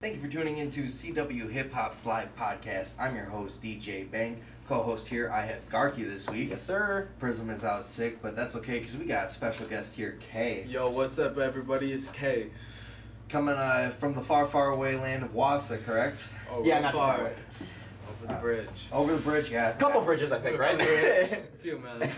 Thank you for tuning into CWHipHop's Live Podcast. I'm your host, DJ Bang. Co-host here, I have Garke this week. Yes, sir. Prizm is out sick, but that's okay because we got a special guest here, Kae. Yo, what's up, everybody? It's Kae. Coming from the far, far away land of Wassa, correct? Not far away. Over the bridge. Over the bridge, yeah. Couple bridges, I think, right? A few, man.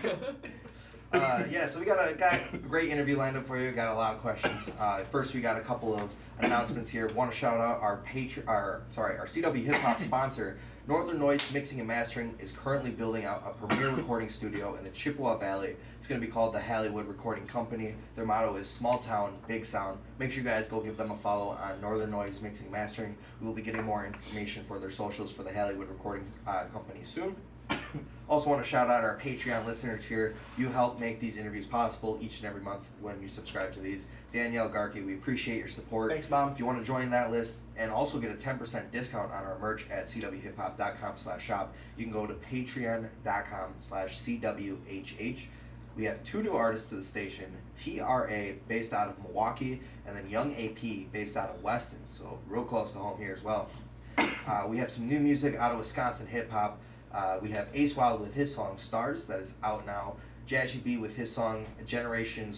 So we got a great interview lined up for you. Got a lot of questions. First, we got a couple of announcements here. Want to shout out our CWHipHop sponsor, Northern Noise Mixing and Mastering, is currently building out a premier recording studio in the Chippewa Valley. It's going to be called the Hollywood Recording Company. Their motto is small town, big sound. Make sure you guys go give them a follow on Northern Noise Mixing and Mastering. We will be getting more information for their socials for the Hollywood Recording Company soon. Also want to shout out our Patreon listeners here. You help make these interviews possible each and every month when you subscribe to these. Danielle, Garke, we appreciate your support. Thanks, Mom. If you want to join that list and also get a 10% discount on our merch at CWHipHop.com/shop, you can go to patreon.com/CWHH. We have two new artists to the station, TRA based out of Milwaukee and then Young AP based out of Weston, so real close to home here as well. We have some new music out of Wisconsin hip hop. We have Ace Wild with his song Stars, that is out now. Jazzy B with his song Generation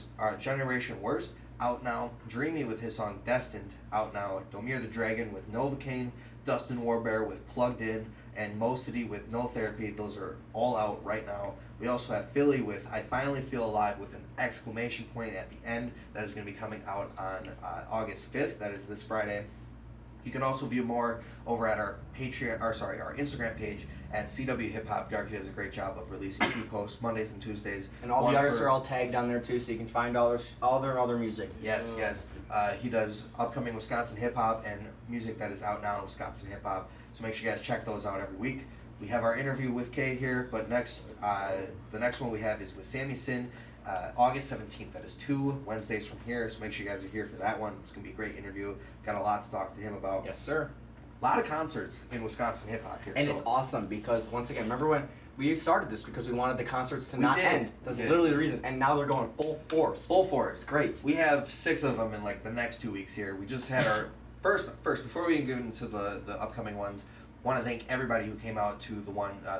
Worst, out now. Dreamy with his song Destined, out now. Domir the Dragon with Novocaine, Dustin Warbear with Plugged In, and Mo City with No Therapy. Those are all out right now. We also have Philly with I Finally Feel Alive with an exclamation point at the end. That is going to be coming out on August 5th. That is this Friday. You can also view more over at our our Instagram page at CWHipHop. Garke does a great job of releasing two posts Mondays and Tuesdays. And all the artists are all tagged on there too, so you can find all their music. Yes. He does upcoming Wisconsin hip hop and music that is out now in Wisconsin hip hop. So make sure you guys check those out every week. We have our interview with Kae here, but the next one we have is with Sammy Sin. August 17th. That is 2 Wednesdays from here, so make sure you guys are here for that one. It's going to be a great interview. Got a lot to talk to him about. Yes, sir. A lot of concerts in Wisconsin hip-hop here. And it's awesome because, once again, remember when we started this because we wanted the concerts to not end. That's literally the reason. And now they're going full force. Full force. It's great. We have 6 of them in like the next 2 weeks here. We just had our first before we get into the upcoming ones. Want to thank everybody who came out to the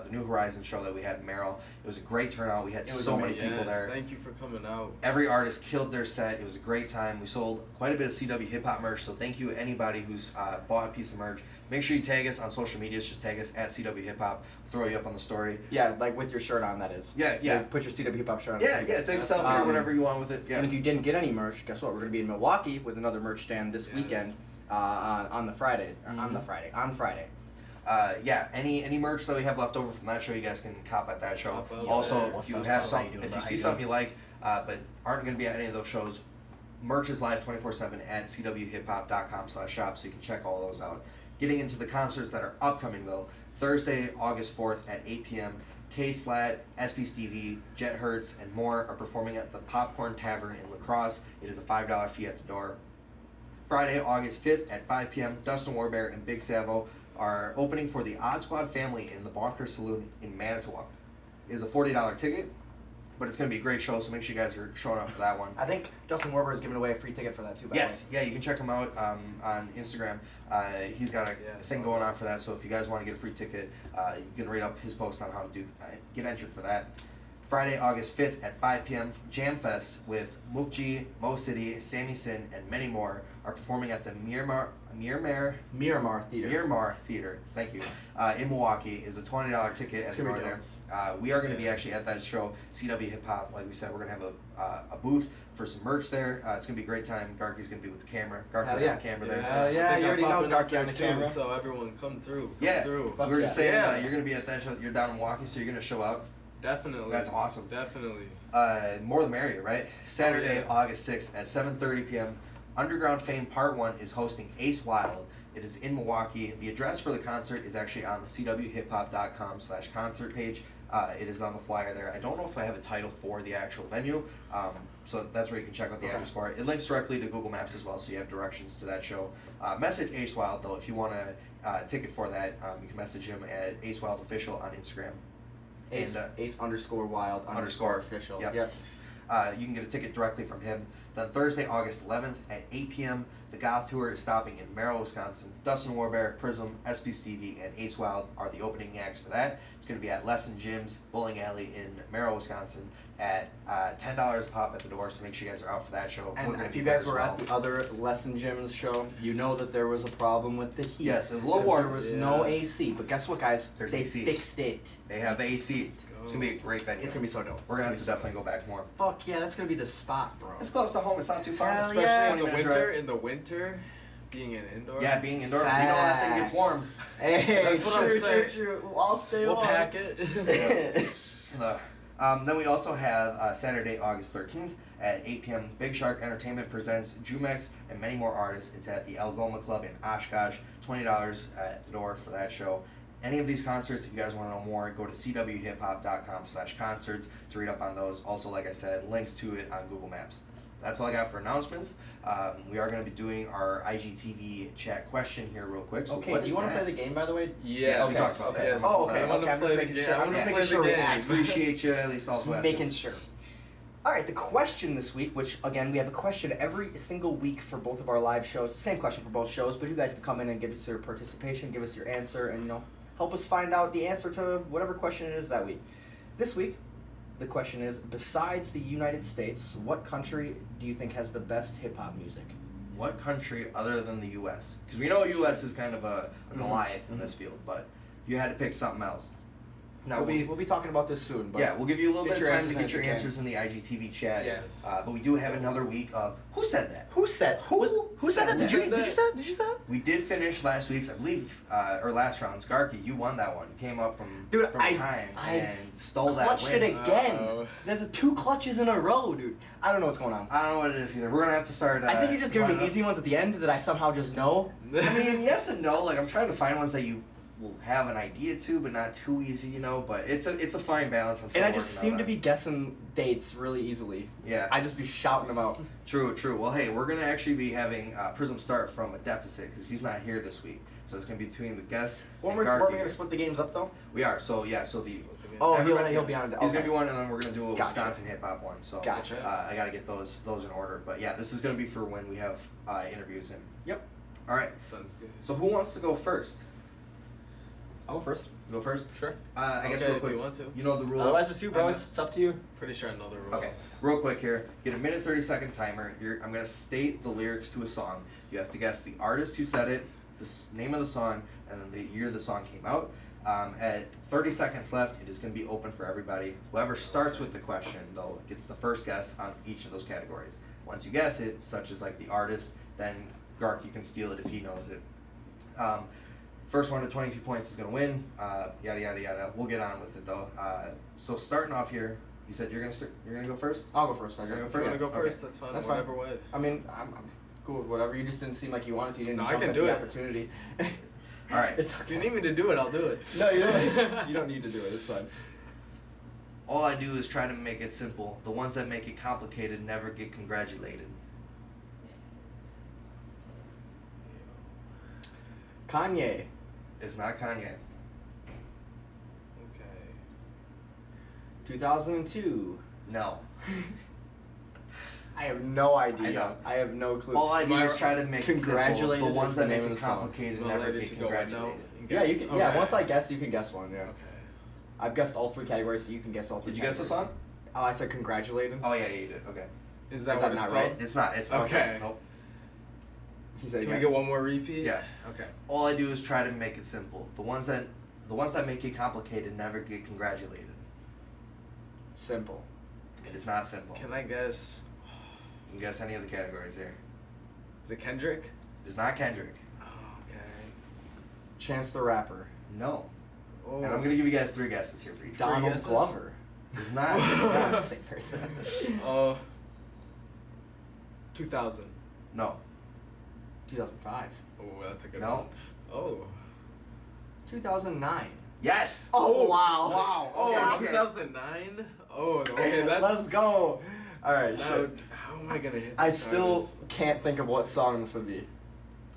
New Horizon show that we had in Merrill. It was a great turnout. We had so many people there. Thank you for coming out. Every artist killed their set. It was a great time. We sold quite a bit of CW hip hop merch, so thank you anybody who's bought a piece of merch. Make sure you tag us on social medias. Just tag us at CW Hip Hop. Throw you up on the story. Yeah, like with your shirt on, that is. Yeah. Put your CW Hip Hop shirt on. Yeah, take a selfie or whatever you want with it. Yeah. And if you didn't get any merch, guess what? We're going to be in Milwaukee with another merch stand this weekend on Friday. Any merch that we have left over from that show, you guys can cop at that show. Also, if you see something you like, but aren't going to be at any of those shows, merch is live 24/7 at CWHipHop.com/shop, so you can check all those out. Getting into the concerts that are upcoming though, Thursday, August 4th at 8 p.m. K-Slat, SP Stevie, Jet Hertz, and more are performing at the Popcorn Tavern in La Crosse. It is a $5 fee at the door. Friday, August 5th at 5 p.m. Dustin Warbear and Big Savo are opening for the Odd Squad family in the Bonker Saloon in Manitowoc. It is a $40 ticket, but it's going to be a great show, so make sure you guys are showing up for that one. I think Justin Warber is giving away a free ticket for that too. Yes, you can check him out on Instagram. He's got a thing going on for that, so if you guys want to get a free ticket, you can read up his post on how to get entered for that. Friday, August 5th at 5 p.m., Jam Fest with Mukji, Mo City, Sammy Sin, and many more are performing at the Miramar Theater. Thank you. In Milwaukee. Is a $20 ticket at the door there. We are going to be actually at that show, CW Hip Hop. Like we said, we're going to have a booth for some merch there. It's going to be a great time. Garke's going to be with the camera. Garke will have the camera there. You already know Garke on the camera. So everyone come through. We were just saying you're going to be at that show. You're down in Milwaukee, so you're going to show out. Definitely. That's awesome. Definitely. More the merrier, right? Saturday, August 6th at 7:30 p.m. Underground Fame Part 1 is hosting Ace Wild. It is in Milwaukee. The address for the concert is actually on the CWHipHop.com/concert page. It is on the flyer there. I don't know if I have a title for the actual venue, so that's where you can check out the address for it. It links directly to Google Maps as well, so you have directions to that show. Message Ace Wild, though, if you want a ticket for that. You can message him at Ace Wild Official on Instagram. Ace_Wild_official. Yep. You can get a ticket directly from him. Then Thursday, August 11th at 8 p.m., the Goth Tour is stopping in Merrill, Wisconsin. Dustin Warbear, Prizm, SP Stevie, and Ace Wild are the opening acts for that. It's going to be at Lesson Gyms Bowling Alley in Merrill, Wisconsin at $10 a pop at the door, so make sure you guys are out for that show. And if you guys were at the other Lesson Gyms show, you know that there was a problem with the heat. Yes, it was a little warm. There was no AC, but guess what, guys? There's they AC. fixed it. They have AC. It's going to be a great venue. It's going to be so dope. We're going to have to definitely go back more. Fuck yeah, that's going to be the spot, bro. It's close to home. It's not too far. Hell Especially yeah. in the winter. In the winter, being in indoor. Yeah, being indoor. You know that thing gets warm. Hey, That's what I'm saying. True. We'll all stay We'll long. pack it. Then we also have Saturday, August 13th at 8 p.m. Big Shark Entertainment presents Jumex and many more artists. It's at the Algoma Club in Oshkosh. $20 at the door for that show. Any of these concerts, if you guys want to know more, go to CWHipHop.com/concerts to read up on those. Also, like I said, links to it on Google Maps. That's all I got for announcements. We are going to be doing our IGTV chat question here real quick. So Okay, what do is you want to that? play the game, by the way? Yes, we talked about that. Yes. Oh, okay. I want Okay, to I'm play just the making game. sure. I I'm wanna just play making the sure we game. ask. Appreciate you at least also Making sure. All right, the question this week, which again we have a question every single week for both of our live shows. Same question for both shows, but you guys can come in and give us your participation, give us your answer, and help us find out the answer to whatever question it is that week. This week, the question is: besides the United States, what country do you think has the best hip hop music? What country other than the U.S.? Because we know U.S. is kind of a Goliath in this field, but you had to pick something else. Now We'll be talking about this soon. But yeah, we'll give you a little get bit of your time to answers get as your you can. answers in the IGTV chat. Yes. But we do have another week of Who Said That? Who said that? Did you say that? We did finish last week's, I believe, or last round's Garke. You won that one. You came up from Dude, behind I and stole that Clutched win. it again. Uh-oh. There's 2 clutches in a row, dude. I don't know what's going on. I don't know what it is either. We're gonna have to start. I think you're just giving running me up- easy ones at the end that I somehow just know. I mean, yes and no. Like I'm trying to find ones that you will have an idea to, but not too easy, But it's a fine balance. I'm still And I just working on seem to that. be guessing dates really easily. Yeah. I just be shouting them out. True. Well, hey, we're gonna actually be having Prizm start from a deficit because he's not here this week. So it's gonna be between the guests Weren't and we Garke. going to split the games up, though? We are. So yeah. So the Oh, everybody- he'll be on. He's Okay. gonna be one, and then we're gonna do a Gotcha. Wisconsin hip hop one. So Gotcha. I gotta get those in order. But yeah, this is gonna be for when we have interviews in. Yep. All right. Sounds good. So who wants to go first? I'll go first. You go first. Sure. I guess Okay, real if quick. you want to. You know the rules. Otherwise, it's you, bro. I'm It's up to you. Pretty sure I know the rules. Okay, real quick here. Get a minute 30-second timer. I'm gonna state the lyrics to a song. You have to guess the artist who said it, the name of the song, and then the year the song came out. At 30 seconds left, it is gonna be open for everybody. Whoever starts with the question, though, gets the first guess on each of those categories. Once you guess it, such as like the artist, then Garke, you can steal it if he knows it. First one to 22 points is gonna win. Yada yada yada. We'll get on with it though. So starting off here, you said you're gonna go first. I'll go first. You're gonna go If you want to go Okay. first, that's fine. That's fine. Whatever way. I mean, I'm cool with whatever. You just didn't seem like you wanted to. You didn't No, I jump can at do the it. opportunity. All right. It's If you need me to do it, I'll do it. No, you don't. You don't need to do it. It's fine. All I do is try to make it simple. The ones that make it complicated never get congratulated. Kanye. It's not Kanye. Okay. 2002. No. I have no idea. I know. I have no clue. All I do Am I is try to make it simple. Congratulated The is ones the that name make of it the song. complicated Am I never ready get to go right now? congratulated. and Yeah, you guess? can. Yeah, Okay. once I guess, you can guess one. Yeah. Okay. I've guessed all 3 categories, so you can guess all 3. Did you guess the song? Oh, I said congratulated. Oh yeah, you did. Okay. Is that Is what that it's not called? right? It's not. It's not. Okay. Nope. He said Can we yeah. get one more repeat? Yeah. Okay. All I do is try to make it simple. The ones that make it complicated never get congratulated. Simple. It is not simple. Can I guess? You can guess any of the categories here. Is it Kendrick? It is not Kendrick. Oh, okay. Chance the Rapper. No. Oh. And I'm gonna give you guys 3 guesses here for each. Donald guesses? Glover. It's not. It's not the same person. 2000. No. 2005. Oh, that's a good No. one. Oh. 2009. Yes. Oh, wow. Wow. Oh, Okay. 2009? Oh, okay, that's... Let's go. All right. Now, Shit. how am I gonna hit I this still artist? can't think of what song this would be.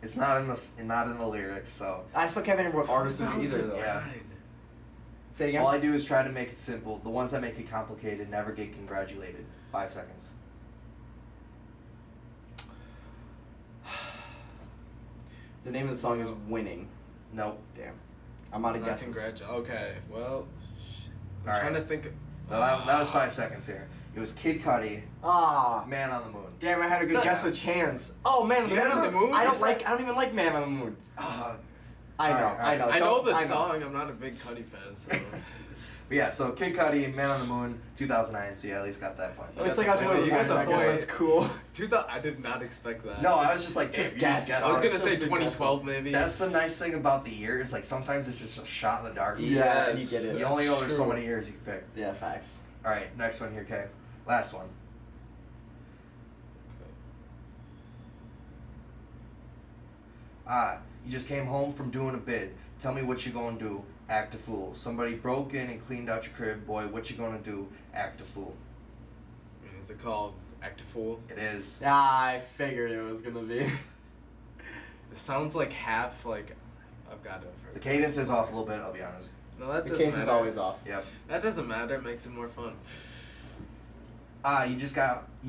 It's not in the lyrics, so. I still can't think of what artist it would be either, though. Yeah. 2009. Say it again. All I do is try to make it simple. The ones that make it complicated never get congratulated. 5 seconds. The name of the song is Winning. Nope. Damn. I'm out of guesses. Okay, well, I'm All trying right. to think. No, that was 5 seconds here. It was Kid Cudi, Ah. Man on the Moon. Damn, I had a good guess with Chance. Oh, Man on the Moon. Man on the Moon? I don't even like Man on the Moon. I know. I know the I song. I'm not a big Cudi fan, so. But yeah, so Kid Cudi, Man on the Moon, 2009. So you at least got that point. At least I got You got the I guess point. that's cool. I did not expect that. No, I was just like, Just you guess. guessed I was it. gonna say Just 2012 maybe. That's the nice thing about the year is like sometimes it's just a shot in the dark. Yeah, Yes. you get it. You only know That's there's so true. many years you can pick. Yeah, facts. All right, next one here, Kay. Last one. You just came home from doing a bid. Tell me what you gonna do. Act a fool. Somebody broke in and cleaned out your crib. Boy, what you gonna do? Act a fool. Is it called Act a Fool? It is. I figured it was gonna be. It sounds like half like I've got it. The cadence is off a little bit, I'll be honest. No, that The doesn't cadence matter. is always off. Yep. That doesn't matter. It makes it more fun. You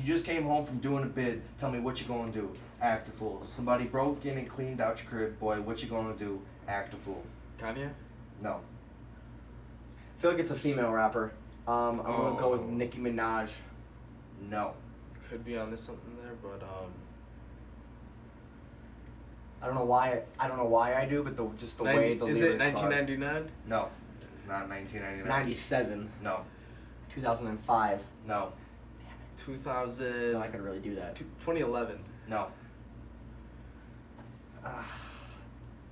just came home from doing a bid. Tell me what you gonna do. Act a fool. Somebody broke in and cleaned out your crib. Boy, what you gonna do? Act a fool. Kanye? No. I feel like it's a female rapper. I'm gonna go with Oh. Nicki Minaj. No. Could be onto something there, but I don't know why. I don't know why I do, but just the way the is lyrics it 1999? No. It's not 1999. 97, No. 2005. No. 2000. No, I could really do that. 2011. No.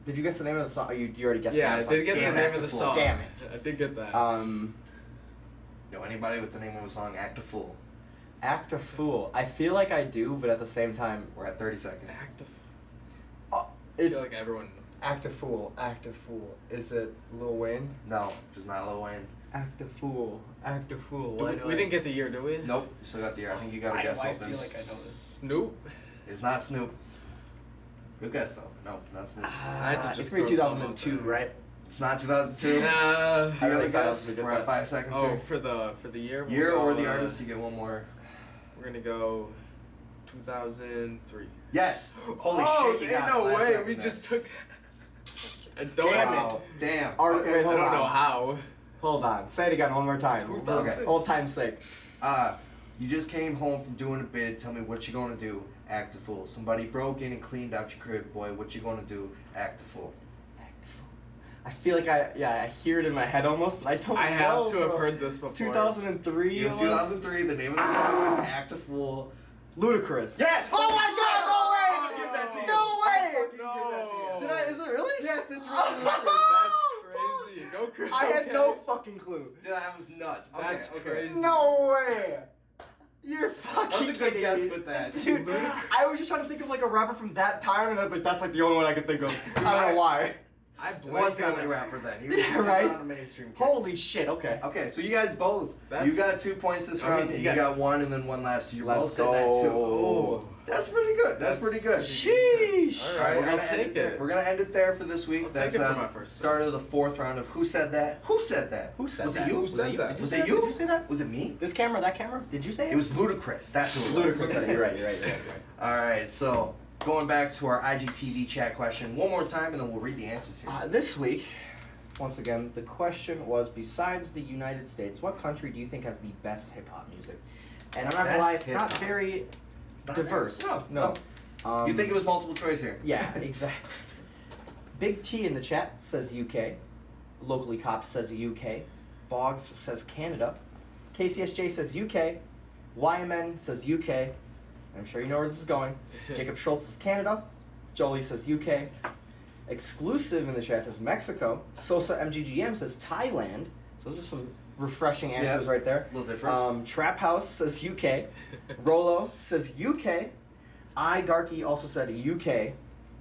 Did you guess the name of the song? You already guessed Yeah, I the name did get the Damn name it. of the song. Damn it. I did get that. No. Anybody with the name of a song? Act a fool. Act a Fool. I feel like I do, but at the same time, We're at 30 seconds. Act a Fool. oh, I it's feel like everyone. Act a Fool. Act a Fool. Is it Lil Wayne? No. Just not Lil Wayne. Act a Fool. Act a Fool. We didn't get the year, did we? Nope. You still got the year. I think you got to guess I something. feel like I know this. Snoop. It's not Snoop. Good guess though. No, not Snoop. I had to just it's for throw some 2002, out there. right? It's not 2002. Nah. Do you I have a really thought I guess? was gonna We're get at that. 5 seconds Oh, here. for the year. Year we'll or go, the artist, you get one more. We're gonna go 2003. Yes. Holy oh, shit, you ain't got no it. Last way. second We there. just took. I don't Damn know. Wow. Damn. Wait, I hold don't on. know how. Hold on. Say it again one more time. 2000. Old time's sake. You just came home from doing a bid. Tell me what you gonna do. Act a fool. Somebody broke in and cleaned out your crib. Boy, what you gonna do? Act a fool. I feel like I hear it in my head almost, but I don't know. I have to have bro. heard this before. 2003 It was 2003. The name of the song was Act a Fool. Ludicrous. Yes! Oh my God! No way! No I'm gonna give that to you. No way! Fucking give that to you. Did I? Is it really? Yes, it's really That's crazy. Go crazy. I had no fucking clue. Dude, I was nuts. Okay, That's okay. crazy. No way! You're That fucking was a good kidding guess me. with that. Dude, I was just trying to think of like a rapper from that time, and I was like, that's like the only one I could think of. I don't know why. I It was blanked the on only it. rapper then. He was, Yeah, he was right? not a mainstream kid. Holy shit, okay. Okay, so you guys both. That's- You got 2 points this I mean, round. you You got- got 1 and then 1 last. So you're both Let's sitting at 2. go. That's pretty good. That's pretty good. Sheesh. All right, We're gonna I'll end take it. There. it. We're gonna end it there for this week. I'll That's take it for my first start of the 4th round of Who Said That? Who said that? Who said was that? It you? Who Was said it you? that? Did you Was say it that? you? Did you say that? Was it me? This camera, that camera? Did you say it? It was Ludacris. That's who it was. Ludicrous. You're right. All right. So going back to our IGTV chat question one more time, and then we'll read the answers here. This week, once again, the question was: besides the United States, what country do you think has the best hip hop music? And I'm not gonna lie, it's not hip-hop. very It's not diverse. very- No. You think it was multiple choice here? Yeah, exactly. Big T in the chat says UK. Locally Cop says UK. Boggs says Canada. KCSJ says UK. YMN says UK. I'm sure you know where this is going. Jacob Schultz says Canada. Jolie says UK. Exclusive in the chat says Mexico. Sosa MGGM says Thailand. So those are some refreshing answers right there. A little different. Trap House says UK. Rolo says UK. garke also said UK.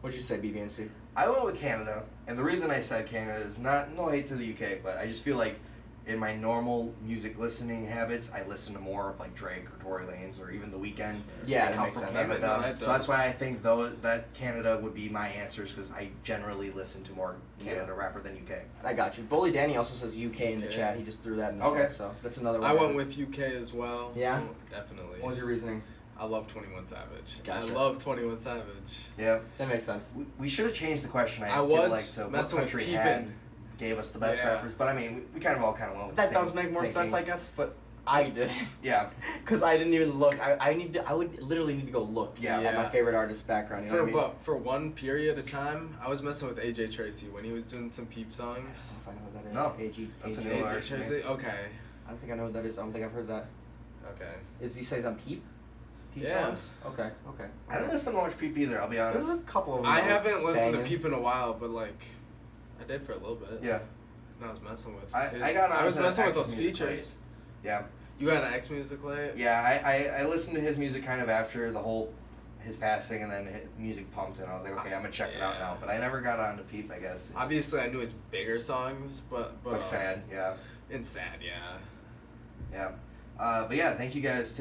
What'd you say, BVNC? I went with Canada, and the reason I said Canada is no hate to the UK, but I just feel like in my normal music listening habits, I listen to more of like Drake or Tory Lanez or even The Weeknd. Yeah, They that come makes from sense. Canada. That So does. that's why I think that Canada would be my answers because I generally listen to more Canada rapper than UK. I got you. Bully Danny also says UK in the UK. chat. He just threw that in the Okay. chat, so that's another one. I went with UK as well. Yeah? Oh, definitely. What was your reasoning? I love 21 Savage. Gotcha. I love 21 Savage. Yeah. That makes sense. We should have changed the question. I I feel was like to what messing with country Peepin'. gave us the best Yeah. rappers, but I mean we kind of all kind of went with That the same does make more sense, thinking. I guess, but I didn't. Yeah. Because I didn't even look. I would literally need to go look Yeah. at my favorite artist's background. You know what I mean? For one period of time, I was messing with AJ Tracy when he was doing some Peep I songs. don't know if I know what that is. No. AG, That's a AG. new AJ artist, Tracy? man. Okay. I don't think I know what that is. I don't think I've heard that. Okay. Is he says on Peep? Peep Yeah. songs? Okay. I don't listen to much Peep either. I'll be honest. There's a couple of them. I that haven't were listened to banging. Peep in a while, but like, I did for a little bit. Yeah. And I was messing with. I got on I was to messing with X's those music features. Yeah. You got an X Music late? Yeah. I listened to his music kind of after his passing, and then his music pumped, and I was like, okay, I'm gonna check it out Yeah. now. But I never got on to Peep, I guess. Obviously, I knew his bigger songs, but Like Sad. Yeah. and Sad, yeah. Yeah. But yeah, thank you guys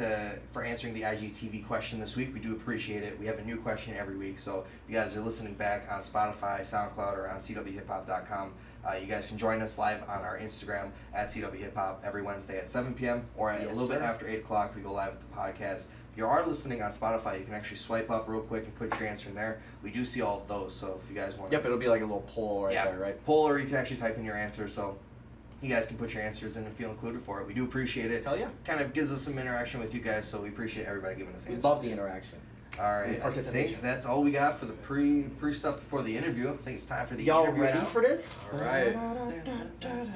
for answering the IGTV question this week. We do appreciate it. We have a new question every week, so if you guys are listening back on Spotify, SoundCloud, or on CWHipHop.com, you guys can join us live on our Instagram at CWHipHop every Wednesday at 7 p.m. or at Yes, a little bit sir. after 8 o'clock. We go live with the podcast. If you are listening on Spotify, you can actually swipe up real quick and put your answer in there. We do see all of those, so if you guys want Yep, it'll be like a little poll right there, right? poll, or you can actually type in your answer, so you guys can put your answers in and feel included for it. We do appreciate it. Hell yeah. Kind of gives us some interaction with you guys, so we appreciate everybody giving us We answers. love the interaction. All right, I Participation. think that's all we got for the pre stuff before the interview. I think it's time for the Y'all interview ready now. for this? All right. Getting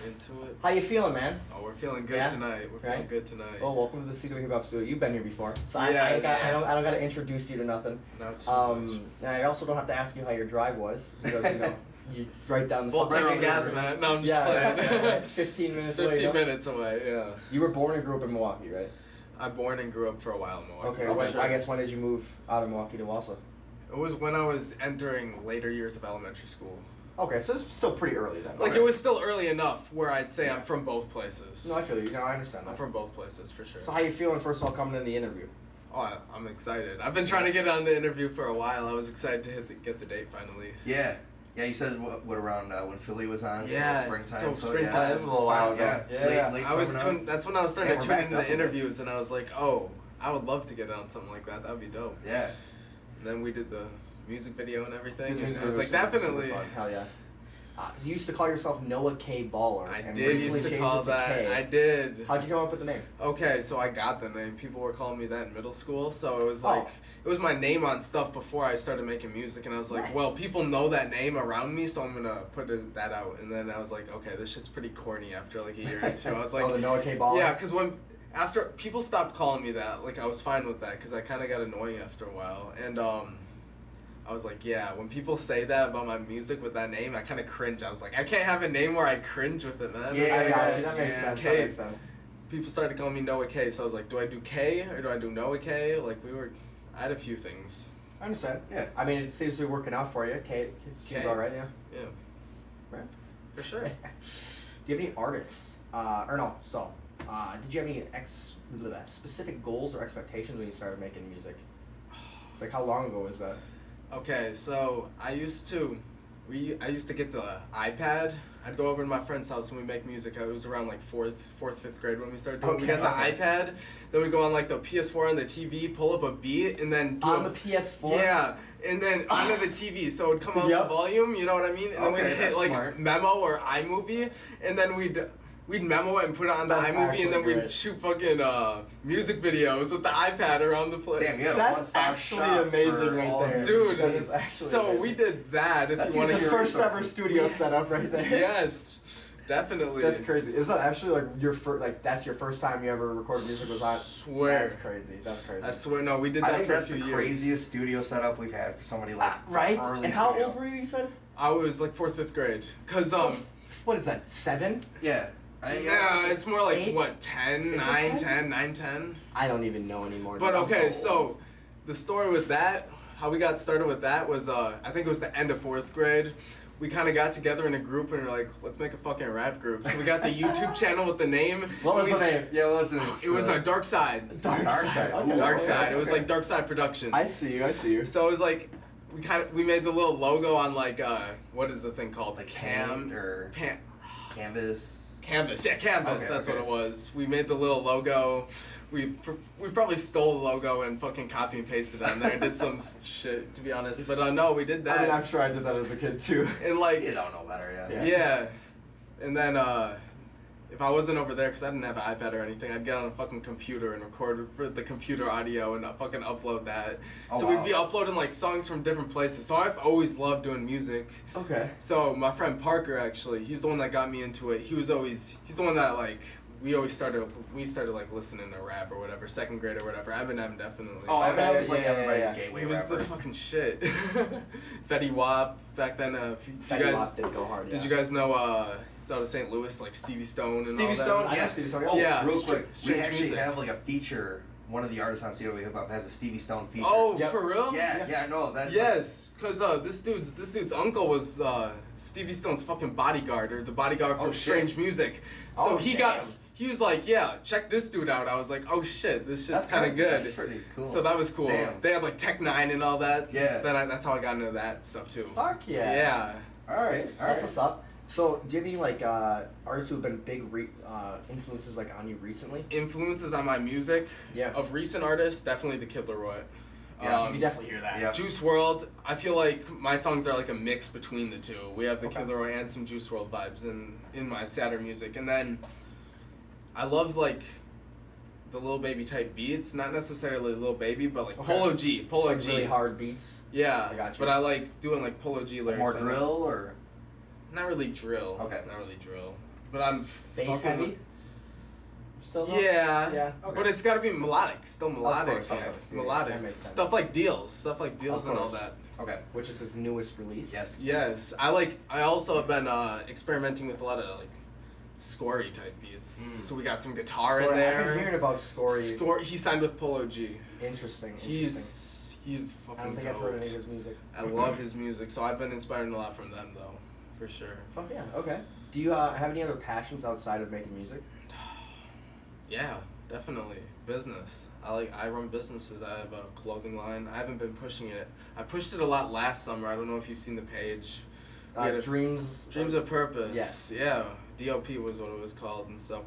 into it. How you feeling, man? Oh, we're feeling good Yeah? tonight. We're feeling Right? good tonight. Oh, welcome to the CWHipHop studio. You've been here before, so I Yes. don't got to introduce you to nothing. Not too much. And I also don't have to ask you how your drive was because you know you right down the Full fucking tank of road. gas, man. No, I'm just Yeah, playing. 15 minutes away. 15 no? minutes away, yeah. You were born and grew up in Milwaukee, right? I born and grew up for a while in Milwaukee. Okay. for When, sure. I guess when did you move out of Milwaukee to Wausau? It was when I was entering later years of elementary school. Okay, so it's still pretty early then. Like, Okay. it was still early enough where I'd say I'm from both places. No, I feel you. No, I understand I'm that. from both places, for sure. So how you feeling first of all coming in the interview? Oh, I'm excited. I've been trying to get on the interview for a while. I was excited to get the date finally. Yeah. Yeah, you said what around when Philly was on? Yeah, springtime. so springtime. Yeah, That was a little while ago. Yeah. Late I was summer now. that's when I was starting Yeah, to we're tune backed into up the a bit. interviews, and I was like, oh, I would love to get on something like that. That would be dope. Yeah. And then we did the music video and everything, The and music I was video like, was super definitely. fun. Hell yeah. You used to call yourself Noah Kae Baller. I and did recently used to changed call it to that. K. I did. How'd you come up with the name? Okay, so I got the name. People were calling me that in middle school, so it was Oh. like it was my name on stuff before I started making music, and I was like, Nice. well, people know that name around me, so I'm gonna put that out. And then I was like, okay, this shit's pretty corny after like a year or two. I was like, Oh, the Noah Kae Baller? yeah, because after people stopped calling me that, like I was fine with that because I kind of got annoying after a while, and I was like, yeah, when people say that about my music with that name, I kind of cringe. I was like, I can't have a name where I cringe with it, man. Yeah, I got you. That makes yeah. sense. K. That makes sense. People started calling me Noah Kae, so I was like, do I do K or do I do Noah Kae? Like I had a few things. I understand. Yeah. I mean, it seems to be working out for you. Kae seems Kae. alright, yeah. Yeah, Right. for sure. Do you have any artists? Did you have any specific goals or expectations when you started making music? It's like, how long ago was that? Okay, so I used to get the iPad. I'd go over to my friend's house and we make music. It was around like fourth, fifth grade when we started doing it. We got the Okay. iPad, then we go on like the PS4 on the TV, pull up a beat, and then do On a- the PS4? Yeah, and then onto the TV, so it would come out Yep. the volume, you know what I mean? And then Okay, we'd hit that's like smart. Memo or iMovie, and then we'd memo it and put it on the That's iMovie, and then actually we'd great. shoot fucking music videos with the iPad around the place. Damn, yeah. That's one-stop actually shop amazing for right all there. your Dude, That needs. is actually so amazing. we did that. If That's you want The to your hear, first ever resources. studio setup right there. yes, definitely. That's crazy. Is that actually like your first? Like that's your first time you ever recorded music was on? Swear. That's crazy. That's crazy. I swear, no, we did I that think for a that's few the years. craziest studio setup we've had for somebody like Right. early And how studio. old were you? You said. I was like 4th, 5th grade, cause So, what is that? 7? Yeah. yeah, it's more like 8? what 10, Is it 9, 10? 10, 9, 10. I don't even know anymore. But dude. I'm okay, old. so the story with that, how we got started with that was I think it was the end of 4th grade. we kind of got together in a group and we're like, let's make a fucking rap group. So we got the YouTube channel with the name. What was the name? Yeah, what was it? It was Dark Side. Dark Side. Okay. Dark Side. Okay, It was okay. like Dark Side Productions. I see you. So it was like, we made the little logo on like, what is the thing called? Like hand or canvas? Canvas, yeah, Canvas, Okay, that's okay. what it was. We made the little logo. We probably stole the logo and fucking copy and pasted that in there and did some shit, to be honest. But no, we did that. I mean, I'm sure I did that as a kid too. And like, You don't know better, yeah. yeah. And then if I wasn't over there, because I didn't have an iPad or anything, I'd get on a fucking computer and record for the computer audio and fucking upload that. Oh, So wow. we'd be uploading like songs from different places. So I've always loved doing music. Okay. So my friend Parker, actually, he's the one that got me into it. He's the one that like we started like listening to rap or whatever, second grade or whatever. Eminem definitely. Oh, Okay, Eminem was like yeah, everybody's yeah. gateway He was rapper. the fucking shit. Fetty Wap back then. Fetty Wap did go hard, yeah. Did you guys know? It's out of St. Louis, like Stevie Stone and Stevie all that. Stone, I know yeah. Stevie Stone, Oh, yeah. real Straight- quick, we straight actually music. have like a feature. One of the artists on CWHipHop has a Stevie Stone feature. Oh, Yep. for real? Yeah, no, that's Yes, cause this dude's uncle was Stevie Stone's fucking bodyguard or the bodyguard for Oh, shit. Strange Music. So Oh, he was like, yeah, check this dude out. I was like, oh shit, this shit's kind of good. That's pretty cool. So that was cool. Damn. They had like Tech Nine and all that. Yeah. That's how I got into that stuff too. Fuck yeah. Yeah. All right. That's what's up. So, do you have any like artists who have been big influences like on you recently? Influences on my music. Yeah. Of recent artists, definitely the Kid Laroi. Yeah, you can definitely hear that. Yeah. Juice WRLD, I feel like my songs are like a mix between the two. We have the Okay. Kid Laroi and some Juice WRLD vibes in my sadder music. And then I love like the Lil Baby type beats, not necessarily Lil Baby, but like Okay. Polo G. Polo Some G. really hard beats. Yeah, I got you. but I like doing like Polo G lyrics. More and drill or not really drill. Okay. Not really drill. But I'm Bass fucking heavy. Still though? Yeah. Yeah. Okay. But it's got to be melodic. Still melodic. course, of yeah. course. Yeah, Melodic. that makes sense. Stuff like Deals Of and all course. that. okay. Which is his newest release. Yes. Yes, I also have been experimenting with a lot of like scory type beats. So we got some guitar in I've been there. hearing about Scory. He signed with Polo G. Interesting. He's fucking I don't think I've heard any of goat. his music. I love his music, so I've been inspired a lot from them though, for sure. Fuck yeah. Okay. Do you have any other passions outside of making music? Yeah, definitely. Business. I run businesses. I have a clothing line. I haven't been pushing it. I pushed it a lot last summer. I don't know if you've seen the page. We had a- Dreams. Dreams of Purpose. Yes. Yeah. DOP was what it was called and stuff.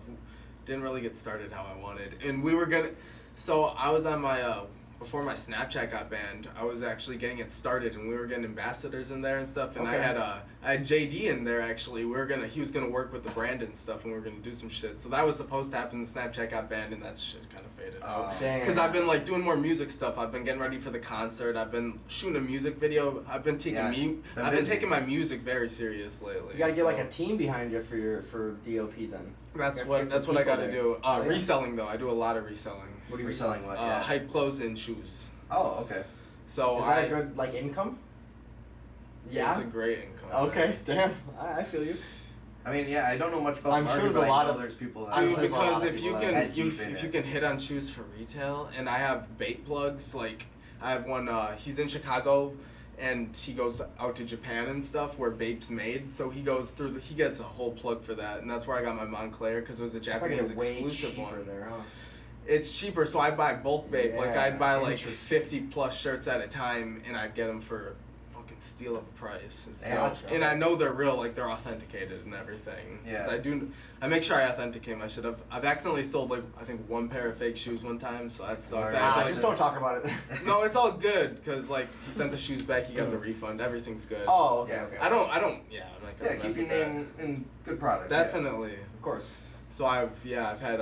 Didn't really get started how I wanted. And we were gonna. So I was on my before my Snapchat got banned. I was actually getting it started, and we were getting ambassadors in there and stuff. And Okay. I had JD in there actually. He was gonna work with the brand and stuff, and we were gonna do some shit. So that was supposed to happen. The Snapchat got banned, and that shit kind of faded out. Damn. Because I've been like doing more music stuff. I've been getting ready for the concert. I've been shooting a music video. I've been taking I've been taking my music very serious lately. You gotta get like so a team behind you for DOP then. That's You gotta what get that's some what I people gotta there. do. Oh, yeah. Reselling though, I do a lot of reselling. What are you Reselling what? Hype clothes and shoes. Oh, okay. So Is that a good like income? Yeah. It's a great income. Okay. Damn. I feel you. I mean, yeah, I don't know much about I'm the sure market, there's a but I lot know of- there's people that Dude, There's a lot because of if you people can that head deep in if you it. can hit on shoes for retail, and I have bait plugs, like I have one. He's in Chicago, and he goes out to Japan and stuff where Bape's made. So he goes through. He gets a whole plug for that, and that's where I got my Montclair because it was a Probably Japanese way exclusive cheaper one. there, huh? It's cheaper, so I buy bulk Bape. Like Yeah, I'd buy like interesting. 50 plus shirts at a time, and I'd get them for fucking steal of a price. It's Damn. dope. And I know they're real, like they're authenticated and everything. Yeah. Because I make sure I authenticate my shit. I've accidentally sold like I think one pair of fake shoes one time, so that sucked. I had to, like, Just don't talk about it. no, it's all good because like he sent the shoes back, he got the refund, everything's good. Oh, okay, Yeah. okay. I don't. Yeah, I'm not gonna Yeah, mess keep your with that. name in good product. yeah. Definitely. Of course. So I've had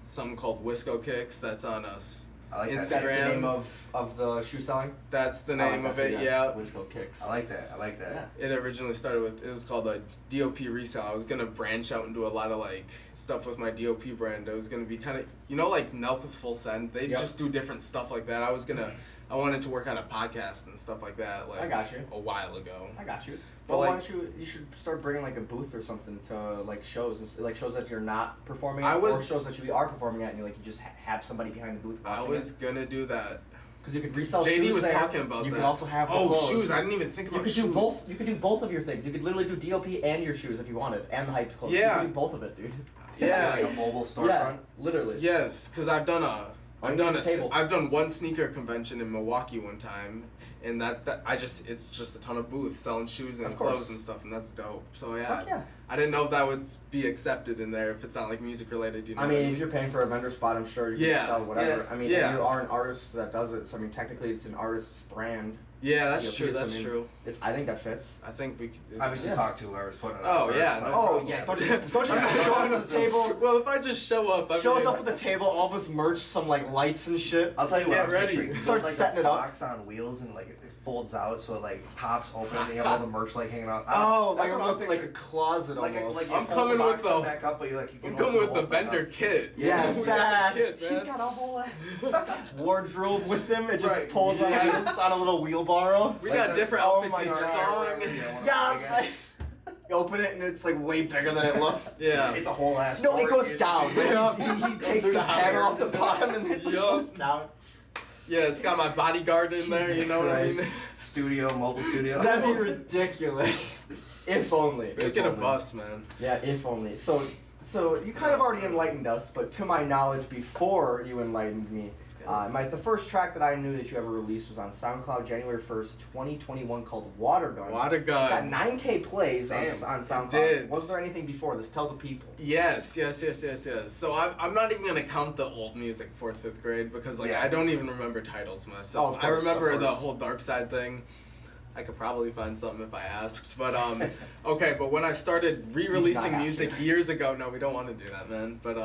something called Wisco Kicks that's on us. I like Instagram. that. That's the name of the shoe selling? That's the I like name that of it. too, Yeah. Wisco Kicks. I like that. I like that. Yeah. It originally started with, it was called a DOP resale. I was going to branch out and do a lot of like stuff with my DOP brand. It was going to be kind of, like Nelk with Full Send. They Yep. just do different stuff like that. I wanted to work on a podcast and stuff like that like I got you. a while ago. I got you. But, Well, why like- don't you should start bringing like a booth or something to like shows, like shows that you're not performing I at, or was- shows that you are performing at, and you just have somebody behind the booth I watching was going to do that. Because you could resell JD shoes was there. talking about You that. could also have the Oh, clothes. shoes! I didn't even think about shoes. You could do both. You could do both of your things. You could literally do DOP and your shoes if you wanted, and the hype clothes. Yeah. You could do both of it, dude. Yeah. Like a mobile storefront. Yeah, literally. Yes, because I've done use the table. I've done one sneaker convention in Milwaukee one time, and it's just a ton of booths selling shoes and Of course. clothes and stuff, and that's dope. So yeah, Fuck yeah. I didn't know if that would be accepted in there if it's not like music related. You know I what mean, if you're paying for a vendor spot, I'm sure you can Yeah. sell whatever. Yeah. I mean, Yeah. you are an artist that does it, so I mean, technically it's an artist's brand. Yeah, that's DOP, true. so, That's I mean, true. I think that fits. I think we could. Obviously, Yeah. talk to whoever's putting it Oh, on yeah, first, no but- Oh yeah, don't you I'm not show up at the table. Well, if I just show up, Show us up at the table, all of us merch, some like lights and shit. I'll tell you what. Get I'm ready. picturing. You Start build, like setting a it up. box on wheels and like it folds out, so it like pops open and you have all the merch like hanging out. Oh, That's like what I'm a picturing. closet Like almost. like you I'm fold coming the with box the- back up, but you like you can I'm hold coming with the whole thing vendor up. kit. Yeah, We got the facts. kit, He's man. got a whole wardrobe with him. It just Right. pulls on Yes. it's on a little wheelbarrow. We Like got the- different oh outfits my each God. song. Yeah. You open it and it's like way bigger than it looks. Yeah. It's a whole ass. No, it story. goes down. He takes the hammer off the bottom and then it Yup. goes down. Yeah, it's got my bodyguard in there, you know what I mean? Christ. Studio, mobile studio. That'd be ridiculous. If only. Make If it a only. bus, man. Yeah, if only. So you kind of already enlightened us, but to my knowledge, before you enlightened me, That's good. the first track that I knew that you ever released was on SoundCloud, January 1st, 2021, called Water Gun. Water It's got gun. 9K plays on Damn, SoundCloud. did. Was there anything before this? Tell the people. Yes. So I'm not even gonna count the old music 4th, 5th grade because like Yeah. I don't even remember titles myself. Oh, of I course, remember of the course. whole Dark Side thing. I could probably find something if I asked, but okay. But when I started re-releasing have music to. years ago, no, we don't want to do that, man. But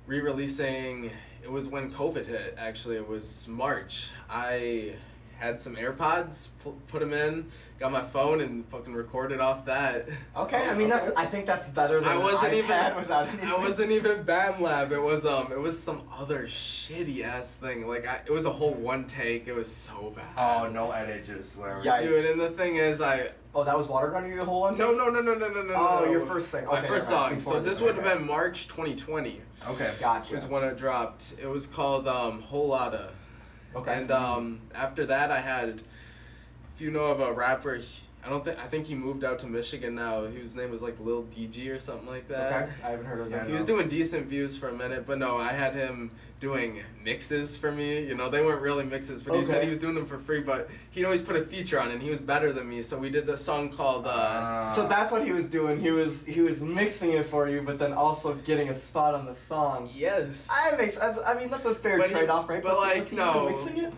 re-releasing, it was when COVID hit. Actually, it was March. I had some AirPods, put them in, got my phone, and fucking recorded off that. Okay, I mean I think that's better than I wasn't an even- iPad without anything. I wasn't even BandLab. It was some other shitty ass thing. Like it was a whole one take. It was so bad. Oh, no edit, just whatever. Yeah. Dude, and the thing is, Oh, that was Water Gun, your whole one? no. Oh, no. your first thing. My Okay, first okay, song. before So this, this would have okay. been March 2020. Okay. Gotcha. Was when it dropped. It was called Whole Lotta. Okay. And after that, I had, if you know of a rapper, I think he moved out to Michigan now. His name was like Lil DG or something like that. Okay, I haven't heard of that. He was doing decent views for a minute, but no, I had him doing mixes for me. You know, they weren't really mixes, but he said Okay. he was doing them for free, but he'd always put a feature on it, and he was better than me, so we did the song called, So that's what he was doing. He was mixing it for you, but then also getting a spot on the song. yes. That makes sense. I mean, that's a fair But he- trade-off, right? but, like, was he no. mixing it?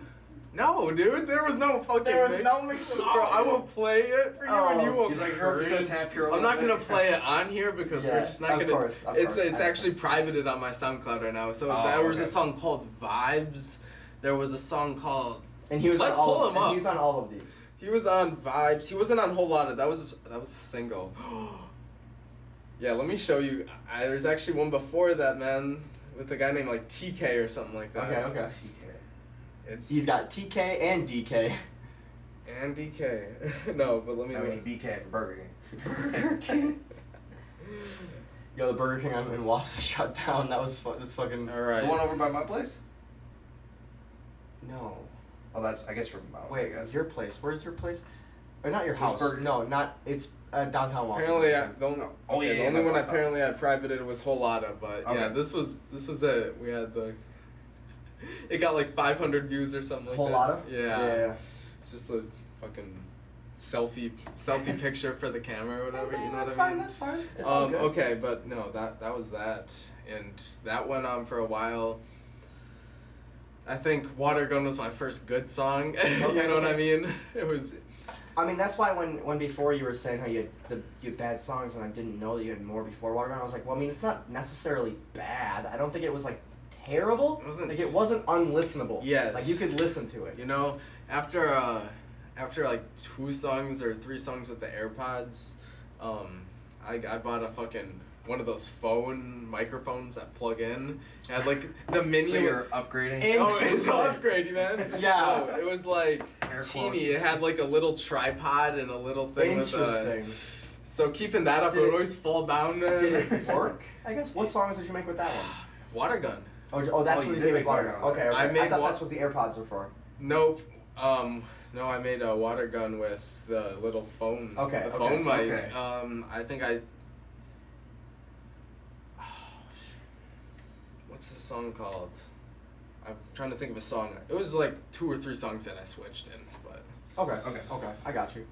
No, dude, there was no fucking There was mix. no mix at Bro, all. I will play it for you, and you Oh. will He's like, you're just gonna cringe. tap your I'm not own gonna thing. play it on here because we're Yeah, just not of gonna. course, of it's course, it's I actually privated on my SoundCloud right now. So Oh, there was a okay. song called Vibes. There was a song called. And he was Let's on all pull of, him and up. he was on all of these. He was on Vibes. He wasn't on Whole Lotta. That was single. Yeah, let me show you. There's actually one before that, man, with a guy named like TK or something like that. Okay. It's He's got TK and DK. and DK. No, but let me. I mean, BK for Burger King. Burger King. Yo, the Burger King in Wausau shut down. That was that's fucking. All right. The one over by my place? No. Oh, that's, I guess, from Mount, Wait, I guess. your place. Where's your place? Or not your Where's house. Burger- No, not. It's downtown Wausau. Apparently, the only, Oh, yeah, the yeah, only that one was apparently I privated was Whole Lotta, but yeah, Okay. this was it. We had the. It got like 500 views or something like Whole that. Lotta? Yeah. Yeah. It's just a fucking selfie picture for the camera or whatever. You know that's what I fine. mean? That's fine. It's all good. Okay, but no, that was that, and that went on for a while. I think Water Gun was my first good song. You know what I mean? It was. I mean, that's why when before you were saying how you had bad songs and I didn't know that you had more before Water Gun, I was like, well, I mean, it's not necessarily bad. I don't think it was like terrible. It wasn't unlistenable. Yes. Like you could listen to it. You know, after like 2 songs or 3 songs with the AirPods, I bought a fucking one of those phone microphones that plug in. It had like the mini. So you're upgrading? Oh, it's an upgrade, man. Yeah. No, it was like Air teeny. quotes. It had like a little tripod and a little thing with a. Interesting. So keeping that up, it Did would it- always fall down. Man. Did it work? I guess. What songs did you make with that one? Water Gun. Oh, that's what you make water gun. Okay, I thought that's what the AirPods were for. No, no, I made a water gun with the little phone. Okay. The phone mic. Okay. I think I. What's the song called? I'm trying to think of a song. It was like 2 or 3 songs that I switched in, but. Okay. I got you.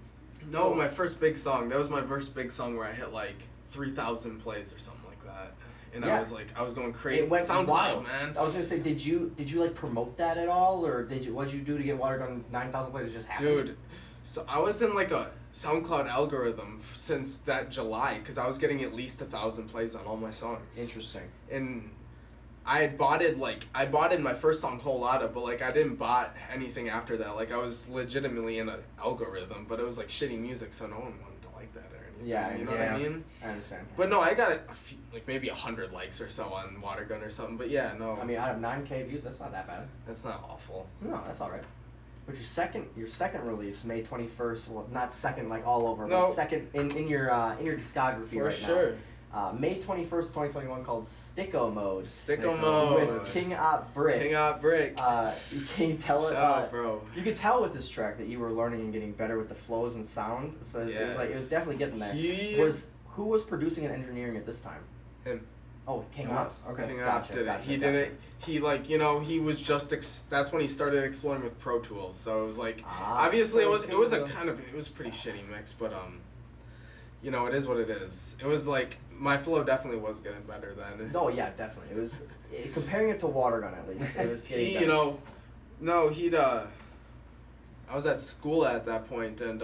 No, my first big song. That was my first big song where I hit like 3,000 plays or something like that, and Yeah. I was going crazy. It went SoundCloud, wild, man. I was gonna say, did you like promote that at all, or what did you do to get water gun 9,000 plays? It just happened. Dude, so I was in like a SoundCloud algorithm since that July because I was getting at least 1,000 plays on all my songs. Interesting. And I had botted my first song Whole Lotta, but like I didn't bot anything after that. Like I was legitimately in an algorithm, but it was like shitty music, so no one wanted to like that or anything. Yeah, you know what I mean? I understand. But no, I got a few, like maybe 100 likes or so on Water Gun or something. But yeah, no. I mean, out of 9K views, that's not that bad. That's not awful. No, that's all right. But your second release, May 21st. Well, not second like all over, No. but second in your discography For right sure. now. May 21st, 2021, called Sticko Mode. Sticko Mode. With King Op Brick. King Op Brick. Can you tell Shout out, bro. You could tell with this track that you were learning and getting better with the flows and sound. So it was definitely getting there. Who was producing and engineering at this time? Him. Oh, King Op. Okay. King Op did it. He did it. He he was just that's when he started exploring with Pro Tools. So it was like obviously it was a pretty shitty mix, but it is what it is. It was like my flow definitely was getting better then. Oh yeah, definitely. It was comparing it to Water Gun at least. It was getting better. I was at school at that point, and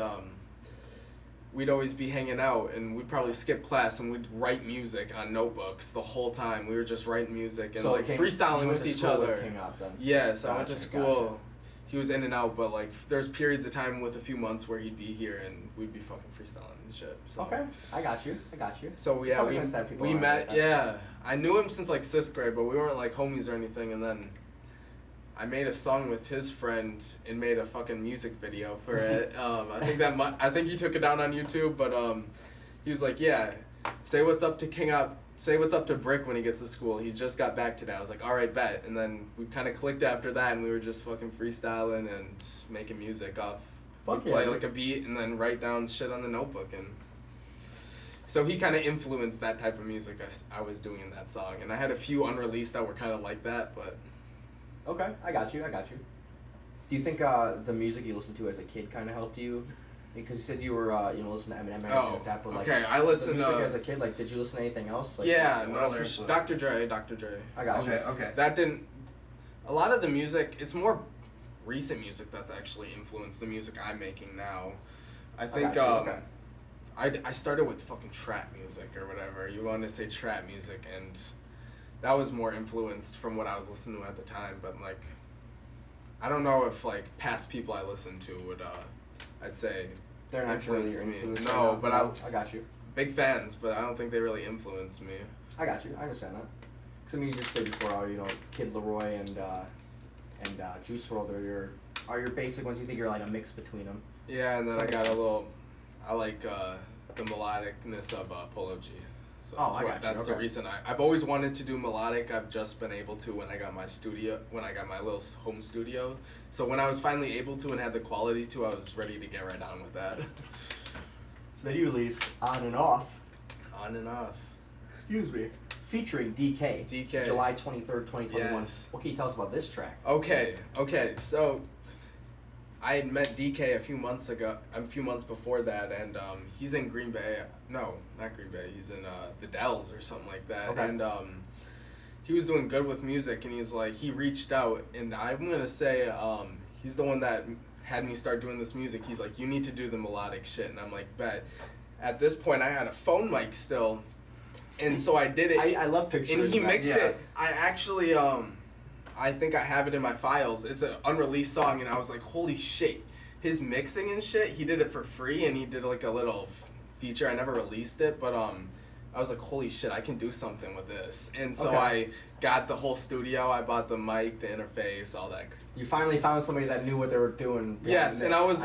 we'd always be hanging out, and we'd probably skip class, and we'd write music on notebooks the whole time. We were just writing music and freestyling with each other. King Op, then. Yes, I went to school. Gotcha. He was in and out, but like there's periods of time with a few months where he'd be here, and we'd be fucking freestyling and shit. So. Okay, I got you. So yeah, we met. Yeah, I knew him since like 6th grade, but we weren't like homies or anything. And then I made a song with his friend and made a fucking music video for it. I think he took it down on YouTube, but he was like, yeah, say what's up to King Up. Say what's up to Brick when he gets to school. He just got back today. I was like, all right, bet. And then we kind of clicked after that, and we were just fucking freestyling and making music off. We'd play like a beat and then write down shit on the notebook. And so he kind of influenced that type of music I was doing in that song. And I had a few unreleased that were kind of like that, but... Okay, I got you. Do you think the music you listened to as a kid kind of helped you? Because you said you were, listening to Eminem and everything like that, but like, okay, I listened to music as a kid. Like, did you listen to anything else? Like, Dr. Dre. I got you. Okay. That didn't. A lot of the music, it's more recent music that's actually influenced the music I'm making now. I think. I started with fucking trap music or whatever. You want to say trap music, and that was more influenced from what I was listening to at the time. But like, I don't know if like past people I listened to would, I'd say. They're not really your influence. No, but I got you. Big fans, but I don't think they really influenced me. I got you. I understand that. Because I mean, you just said before, Kid Leroy and Juice WRLD are your basic ones. You think you're like a mix between them. Yeah, and then I like the melodicness of Polo G. So that's the reason I've always wanted to do melodic. I've just been able to when I got my little home studio. So when I was finally able to and had the quality to, I was ready to get right on with that. So then you released On and Off. On and Off. Excuse me. Featuring DK. DK. July 23rd, 2021. Yes. What can you tell us about this track? Okay. So I had met DK a few months before that, and he's in Green Bay. No, not Green Bay. He's in the Dells or something like that. Okay. And he was doing good with music, and he reached out, and I'm gonna say he's the one that had me start doing this music. He's like, you need to do the melodic shit, and I'm like, bet. At this point, I had a phone mic still, and so I did it. I love pictures. And he mixed it. I actually I think I have it in my files. It's an unreleased song, and I was like, holy shit. His mixing and shit, he did it for free, and he did like a little feature. I never released it, but I was like, holy shit, I can do something with this. And so I got the whole studio. I bought the mic, the interface, all that. You finally found somebody that knew what they were doing. Yes, and I was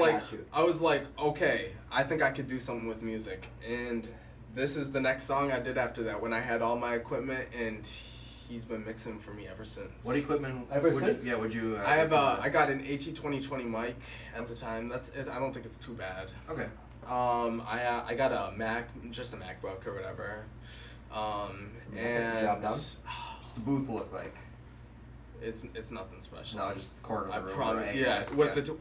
like, okay, I think I could do something with music. And this is the next song I did after that, when I had all my equipment, and he's been mixing for me ever since. What equipment? Would you? I got an AT2020 mic at the time. I don't think it's too bad. Okay. I got a Mac, just a MacBook or whatever. Gets the job done. What's the booth look like? It's nothing special. No, just corner of the room. Promise. Yeah,